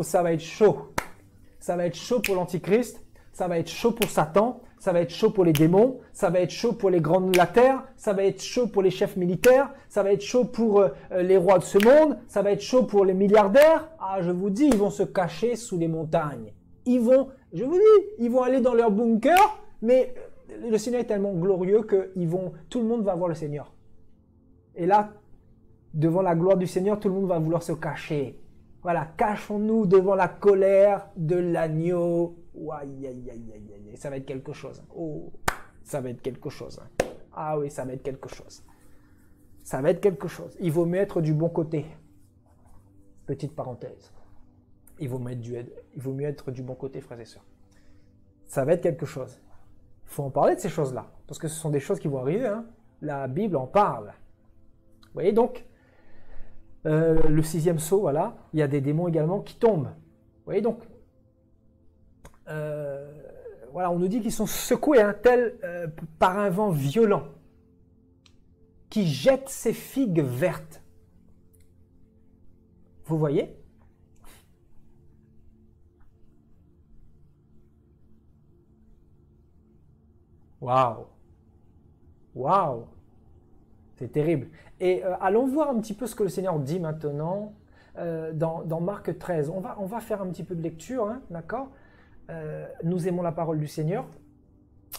ça va être chaud. Ça va être chaud pour l'Antichrist. Ça va être chaud pour Satan. Ça va être chaud pour les démons. Ça va être chaud pour les grands de la terre. Ça va être chaud pour les chefs militaires. Ça va être chaud pour les rois de ce monde. Ça va être chaud pour les milliardaires. Je vous dis, ils vont se cacher sous les montagnes. Ils vont aller dans leur bunker. Mais le Seigneur est tellement glorieux que tout le monde va voir le Seigneur. Et là, devant la gloire du Seigneur, tout le monde va vouloir se cacher. Voilà, cachons-nous devant la colère de l'agneau. Aïe, aïe, aïe, aïe, aïe, ça va être quelque chose. Oh, ça va être quelque chose. Ah oui, ça va être quelque chose. Ça va être quelque chose. Il vaut mieux être du bon côté. Petite parenthèse. Il vaut mieux être du bon côté, frères et sœurs. Ça va être quelque chose. Il faut en parler de ces choses-là, parce que ce sont des choses qui vont arriver. Hein. La Bible en parle. Vous voyez donc, le 6e sceau, voilà, il y a des démons également qui tombent. Vous voyez donc, voilà, on nous dit qu'ils sont secoués par un vent violent qui jette ses figues vertes. Vous voyez? Waouh! Waouh! C'est terrible. Et allons voir un petit peu ce que le Seigneur dit maintenant dans Marc 13. On va faire un petit peu de lecture, hein, d'accord? Nous aimons la parole du Seigneur.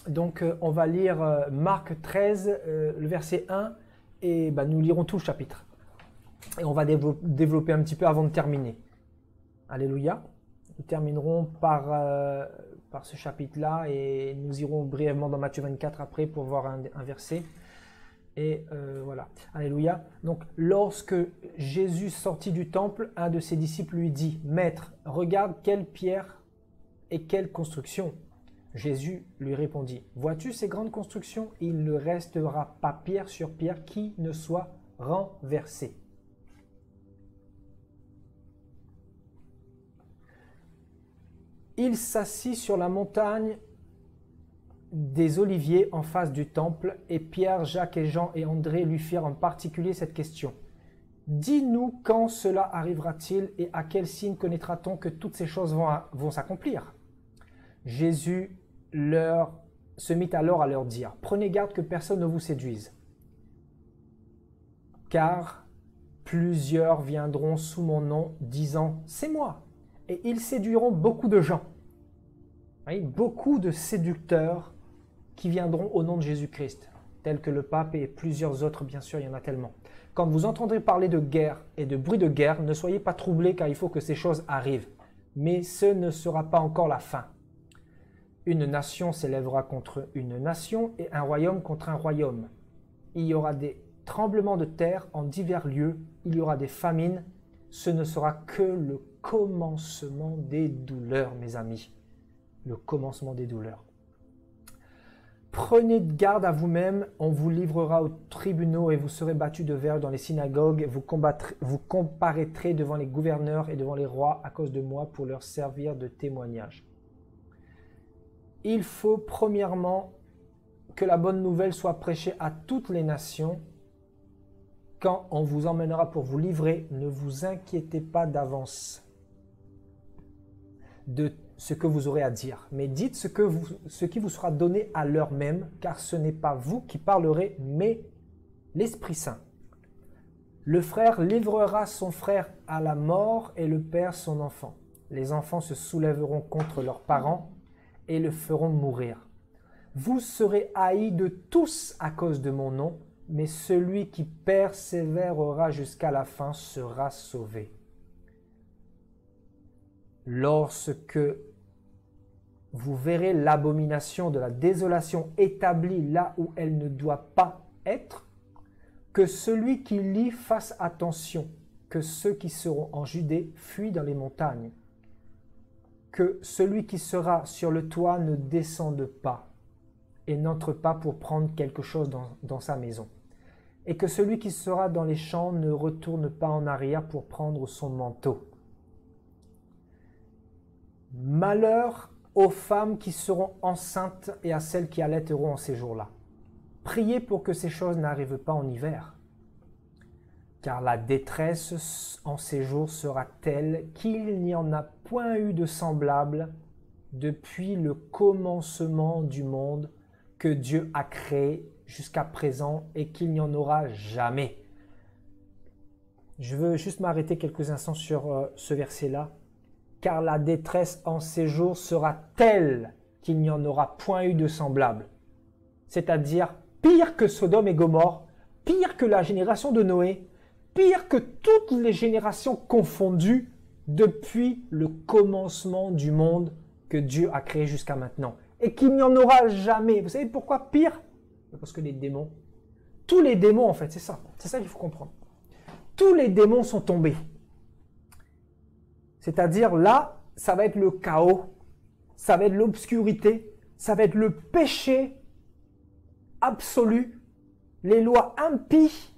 Donc on va lire Marc 13, le verset 1, et nous lirons tout le chapitre. Et on va développer un petit peu avant de terminer. Alléluia. Nous terminerons par ce chapitre-là et nous irons brièvement dans Matthieu 24 après pour voir un verset. Et voilà. Alléluia. Donc, lorsque Jésus sortit du temple, un de ses disciples lui dit, « Maître, regarde quelle pierre et quelle construction !» Jésus lui répondit, « Vois-tu ces grandes constructions? Il ne restera pas pierre sur pierre qui ne soit renversée. » Il s'assit sur la montagne des Oliviers en face du temple, et Pierre, Jacques et Jean et André lui firent en particulier cette question. « Dis-nous quand cela arrivera-t-il et à quel signe connaîtra-t-on que toutes ces choses vont s'accomplir ?» Jésus se mit alors à leur dire « Prenez garde que personne ne vous séduise, car plusieurs viendront sous mon nom, disant « C'est moi !» et ils séduiront beaucoup de gens. » Oui, beaucoup de séducteurs qui viendront au nom de Jésus-Christ, tels que le pape et plusieurs autres, bien sûr, il y en a tellement. Quand vous entendrez parler de guerre et de bruit de guerre, ne soyez pas troublés car il faut que ces choses arrivent. Mais ce ne sera pas encore la fin. Une nation s'élèvera contre une nation et un royaume contre un royaume. Il y aura des tremblements de terre en divers lieux, il y aura des famines. Ce ne sera que le commencement des douleurs, mes amis. Le commencement des douleurs. Prenez garde à vous-même, on vous livrera aux tribunaux et vous serez battus de verre dans les synagogues. Vous comparaîtrez devant les gouverneurs et devant les rois à cause de moi pour leur servir de témoignage. Il faut premièrement que la bonne nouvelle soit prêchée à toutes les nations. Quand on vous emmènera pour vous livrer, ne vous inquiétez pas d'avance de ce que vous aurez à dire, mais dites ce qui vous sera donné à l'heure même, car ce n'est pas vous qui parlerez, mais l'Esprit Saint. Le frère livrera son frère à la mort et le père son enfant. Les enfants se soulèveront contre leurs parents et le feront mourir. Vous serez haïs de tous à cause de mon nom, mais celui qui persévérera jusqu'à la fin sera sauvé. Lorsque vous verrez l'abomination de la désolation établie là où elle ne doit pas être, que celui qui lit fasse attention, que ceux qui seront en Judée fuient dans les montagnes, que celui qui sera sur le toit ne descende pas et n'entre pas pour prendre quelque chose dans sa maison, et que celui qui sera dans les champs ne retourne pas en arrière pour prendre son manteau. Malheur aux femmes qui seront enceintes et à celles qui allaiteront en ces jours-là. Priez pour que ces choses n'arrivent pas en hiver, car la détresse en ces jours sera telle qu'il n'y en a point eu de semblable depuis le commencement du monde que Dieu a créé jusqu'à présent et qu'il n'y en aura jamais. Je veux juste m'arrêter quelques instants sur ce verset-là. Car la détresse en ces jours sera telle qu'il n'y en aura point eu de semblable. C'est-à-dire pire que Sodome et Gomorrhe, pire que la génération de Noé, pire que toutes les générations confondues, depuis le commencement du monde que Dieu a créé jusqu'à maintenant. Et qu'il n'y en aura jamais. Vous savez pourquoi pire? Parce que les démons, tous les démons en fait, c'est ça qu'il faut comprendre. Tous les démons sont tombés. C'est-à-dire là, ça va être le chaos, ça va être l'obscurité, ça va être le péché absolu, les lois impies,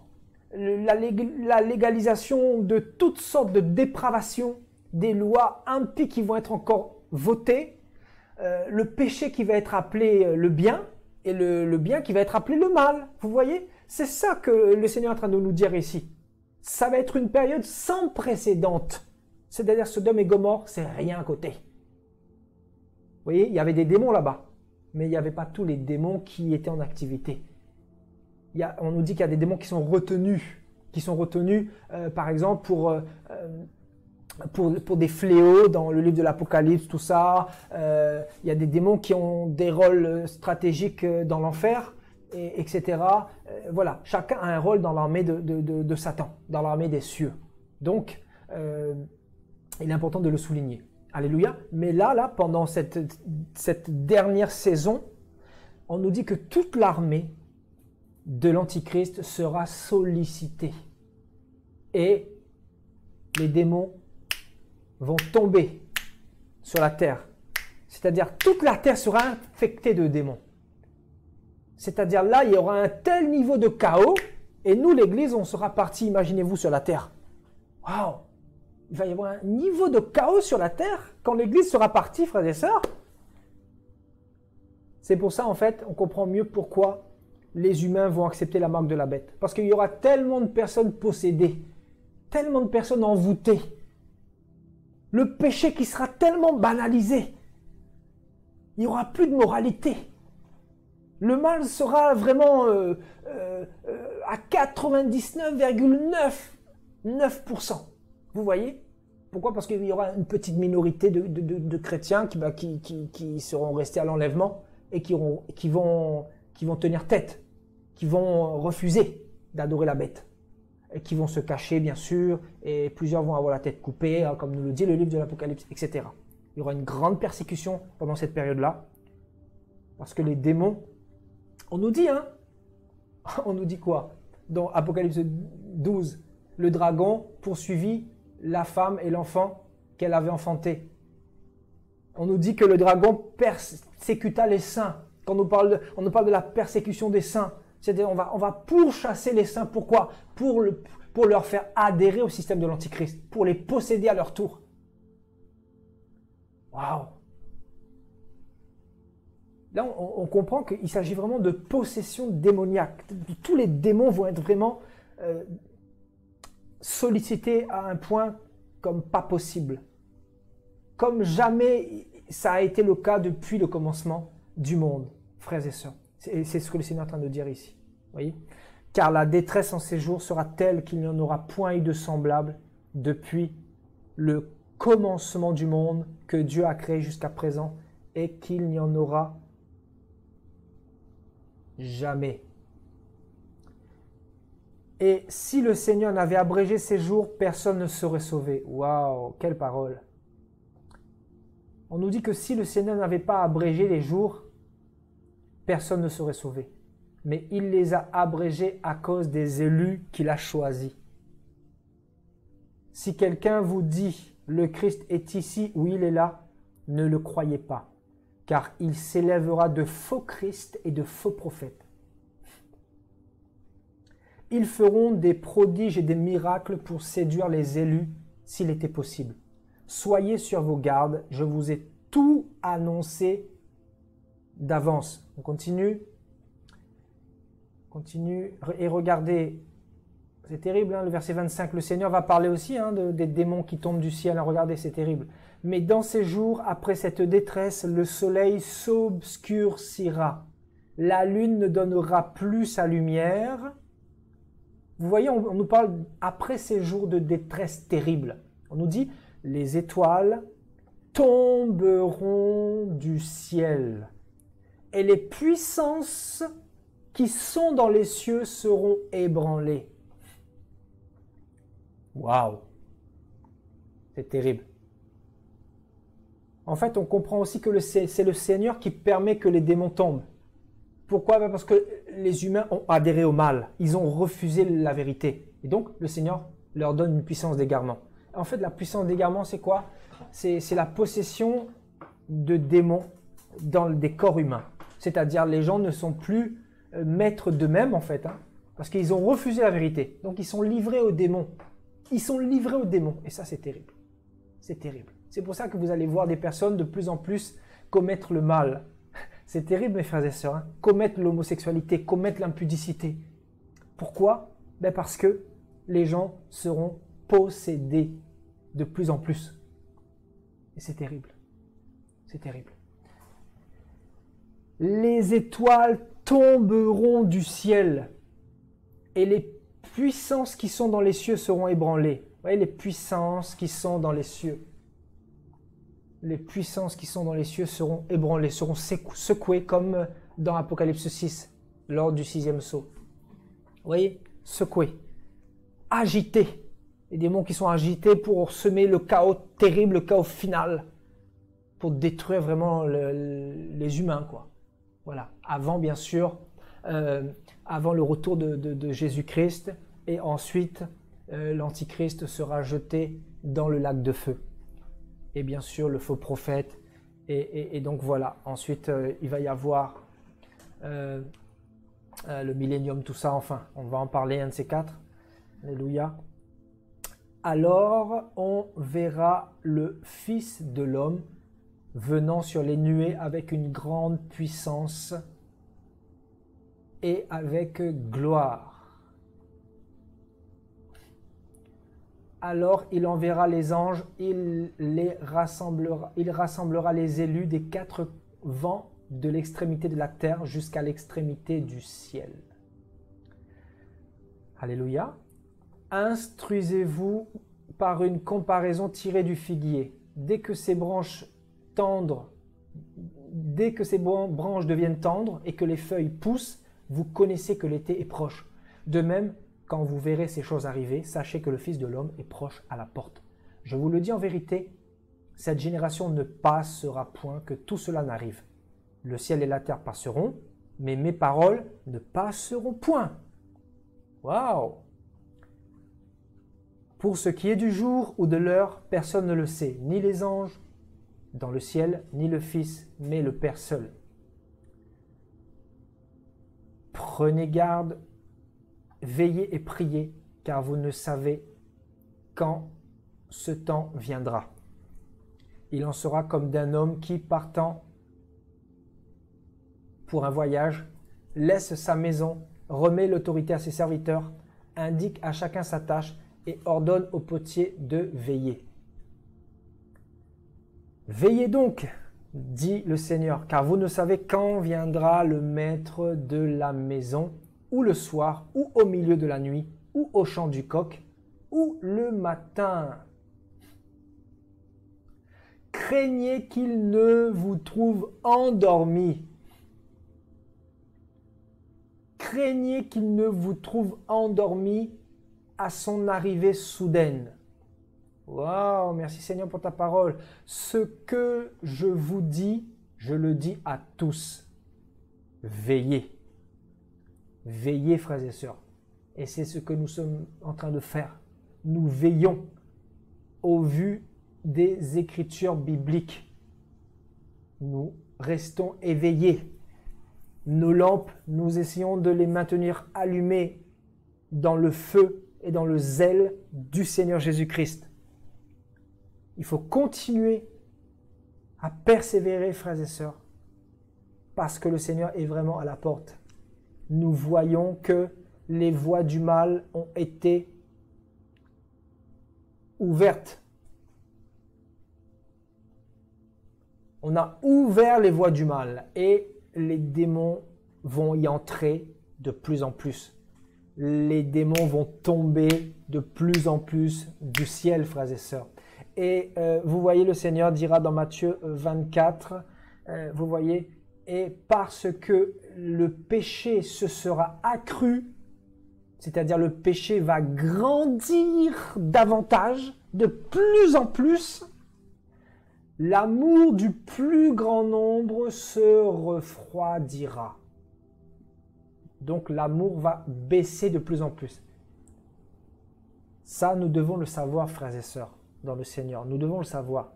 la légalisation de toutes sortes de dépravations, des lois impies qui vont être encore votées, le péché qui va être appelé le bien et le bien qui va être appelé le mal. Vous voyez? C'est ça que le Seigneur est en train de nous dire ici. Ça va être une période sans précédent. C'est-à-dire Sodome et Gomorrhe, c'est rien à côté. Vous voyez, il y avait des démons là-bas, mais il n'y avait pas tous les démons qui étaient en activité. On nous dit qu'il y a des démons qui sont retenus, par exemple pour des fléaux dans le livre de l'Apocalypse, tout ça. Il y a des démons qui ont des rôles stratégiques dans l'enfer, etc. Voilà, chacun a un rôle dans l'armée de Satan, dans l'armée des cieux. Donc, il est important de le souligner. Alléluia. Mais là, pendant cette dernière saison, on nous dit que toute l'armée de l'Antichrist sera sollicitée. Et les démons vont tomber sur la terre. C'est-à-dire, toute la terre sera infectée de démons. C'est-à-dire, là, il y aura un tel niveau de chaos, et nous, l'Église, on sera partis, imaginez-vous, sur la terre. Waouh! Il va y avoir un niveau de chaos sur la terre quand l'Église sera partie, frères et sœurs. C'est pour ça, en fait, on comprend mieux pourquoi les humains vont accepter la marque de la bête. Parce qu'il y aura tellement de personnes possédées, tellement de personnes envoûtées. Le péché qui sera tellement banalisé. Il n'y aura plus de moralité. Le mal sera vraiment à 99,9%. Vous voyez? Pourquoi? Parce qu'il y aura une petite minorité de chrétiens qui seront restés à l'enlèvement et qui vont tenir tête, qui vont refuser d'adorer la bête, et qui vont se cacher bien sûr, et plusieurs vont avoir la tête coupée, hein, comme nous le dit le livre de l'Apocalypse, etc. Il y aura une grande persécution pendant cette période-là, parce que les démons, on nous dit, on nous dit quoi? Dans Apocalypse 12, le dragon poursuivit la femme et l'enfant qu'elle avait enfanté. On nous dit que le dragon persécuta les saints. Quand on nous parle de la persécution des saints, c'est-à-dire on va pourchasser les saints. Pourquoi? Pour leur faire adhérer au système de l'Antichrist, pour les posséder à leur tour. Waouh! Là, on comprend qu'il s'agit vraiment de possession démoniaque. Tous les démons vont être vraiment sollicités à un point comme pas possible. Comme jamais ça a été le cas depuis le commencement du monde, frères et sœurs. C'est ce que le Seigneur est en train de dire ici. Voyez? Car la détresse en ces jours sera telle qu'il n'y en aura point eu de semblable depuis le commencement du monde que Dieu a créé jusqu'à présent, et qu'il n'y en aura jamais. Et si le Seigneur n'avait abrégé ces jours, personne ne serait sauvé. Waouh, quelle parole! On nous dit que si le Seigneur n'avait pas abrégé les jours, personne ne serait sauvé. Mais il les a abrégés à cause des élus qu'il a choisis. Si quelqu'un vous dit « le Christ est ici ou il est là », ne le croyez pas, car il s'élèvera de faux Christ et de faux prophètes. Ils feront des prodiges et des miracles pour séduire les élus s'il était possible. Soyez sur vos gardes, je vous ai tout annoncé d'avance. On continue. Et regardez, c'est terrible, le verset 25, le Seigneur va parler aussi des démons qui tombent du ciel. Regardez, c'est terrible. Mais dans ces jours, après cette détresse, le soleil s'obscurcira. La lune ne donnera plus sa lumière. Vous voyez, on nous parle après ces jours de détresse terrible. On nous dit, les étoiles tomberont du ciel et les puissances qui sont dans les cieux seront ébranlées. Waouh! C'est terrible. En fait, on comprend aussi que c'est le Seigneur qui permet que les démons tombent. Pourquoi? Parce que les humains ont adhéré au mal. Ils ont refusé la vérité. Et donc, le Seigneur leur donne une puissance d'égarement. En fait, la puissance d'égarement, c'est quoi? C'est la possession de démons dans des corps humains. C'est-à-dire, les gens ne sont plus maîtres d'eux-mêmes, en fait, hein, parce qu'ils ont refusé la vérité. Donc, ils sont livrés aux démons. Ils sont livrés aux démons. Et ça, c'est terrible. C'est terrible. C'est pour ça que vous allez voir des personnes de plus en plus commettre le mal. C'est terrible, mes frères et sœurs, hein. Commettre l'homosexualité, commettre l'impudicité. Pourquoi? Parce que les gens seront possédés de plus en plus. Et c'est terrible. C'est terrible. Les étoiles tomberont du ciel et les puissances qui sont dans les cieux seront ébranlées. Vous voyez, les puissances qui sont dans les cieux. Les puissances qui sont dans les cieux seront ébranlées, seront secouées comme dans Apocalypse 6, lors du 6e sceau. Vous voyez, secouées, agitées. Les démons qui sont agités pour semer le chaos terrible, le chaos final, pour détruire vraiment les humains, quoi. Voilà, avant bien sûr, avant le retour de Jésus-Christ, et ensuite l'Antichrist sera jeté dans le lac de feu. Et bien sûr le faux prophète, et donc voilà, ensuite il va y avoir le millénium, tout ça, enfin, on va en parler un de ces quatre. Alléluia. Alors on verra le Fils de l'homme venant sur les nuées avec une grande puissance et avec gloire. Alors il enverra les anges, il rassemblera les élus des quatre vents de l'extrémité de la terre jusqu'à l'extrémité du ciel. Alléluia. Instruisez-vous par une comparaison tirée du figuier. Dès que ses branches deviennent tendres et que les feuilles poussent, vous connaissez que l'été est proche. De même, quand vous verrez ces choses arriver, sachez que le Fils de l'homme est proche à la porte. Je vous le dis en vérité, cette génération ne passera point que tout cela n'arrive. Le ciel et la terre passeront, mais mes paroles ne passeront point. Waouh! Pour ce qui est du jour ou de l'heure, personne ne le sait, ni les anges dans le ciel, ni le Fils, mais le Père seul. Prenez garde, veillez et priez, car vous ne savez quand ce temps viendra. Il en sera comme d'un homme qui, partant pour un voyage, laisse sa maison, remet l'autorité à ses serviteurs, indique à chacun sa tâche et ordonne au potier de veiller. Veillez donc, dit le Seigneur, car vous ne savez quand viendra le maître de la maison, ou le soir, ou au milieu de la nuit, ou au chant du coq, ou le matin. Craignez qu'il ne vous trouve endormis. Craignez qu'il ne vous trouve endormis à son arrivée soudaine. Waouh, merci Seigneur pour ta parole. Ce que je vous dis, je le dis à tous. Veillez. Veillez, frères et sœurs. Et c'est ce que nous sommes en train de faire. Nous veillons au vu des Écritures bibliques. Nous restons éveillés. Nos lampes, nous essayons de les maintenir allumées dans le feu et dans le zèle du Seigneur Jésus-Christ. Il faut continuer à persévérer, frères et sœurs, parce que le Seigneur est vraiment à la porte. Nous voyons que les voies du mal ont été ouvertes. On a ouvert les voies du mal et les démons vont y entrer de plus en plus. Les démons vont tomber de plus en plus du ciel, frères et sœurs. Et vous voyez, le Seigneur dira dans Matthieu 24, vous voyez, et parce que le péché se sera accru, c'est-à-dire le péché va grandir davantage, de plus en plus, l'amour du plus grand nombre se refroidira. Donc l'amour va baisser de plus en plus. Ça, nous devons le savoir, frères et sœurs, dans le Seigneur. Nous devons le savoir.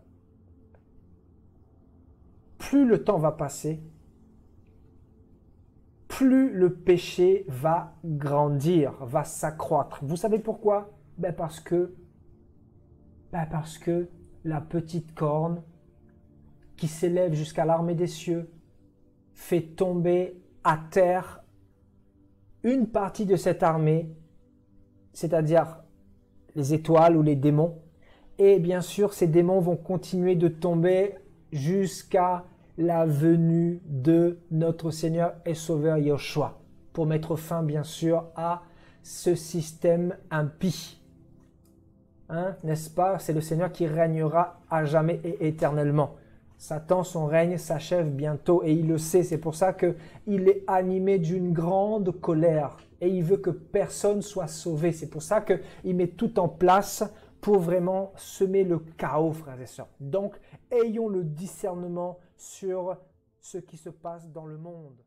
Plus le temps va passer, plus le péché va grandir, va s'accroître. Vous savez pourquoi? Parce que la petite corne qui s'élève jusqu'à l'armée des cieux fait tomber à terre une partie de cette armée, c'est-à-dire les étoiles ou les démons. Et bien sûr, ces démons vont continuer de tomber jusqu'à la venue de notre Seigneur et Sauveur Yeshua, pour mettre fin, bien sûr, à ce système impie. N'est-ce pas? C'est le Seigneur qui régnera à jamais et éternellement. Satan, son règne s'achève bientôt et il le sait. C'est pour ça qu'il est animé d'une grande colère et il veut que personne soit sauvé. C'est pour ça qu'il met tout en place pour vraiment semer le chaos, frères et sœurs. Donc, ayons le discernement sur ce qui se passe dans le monde.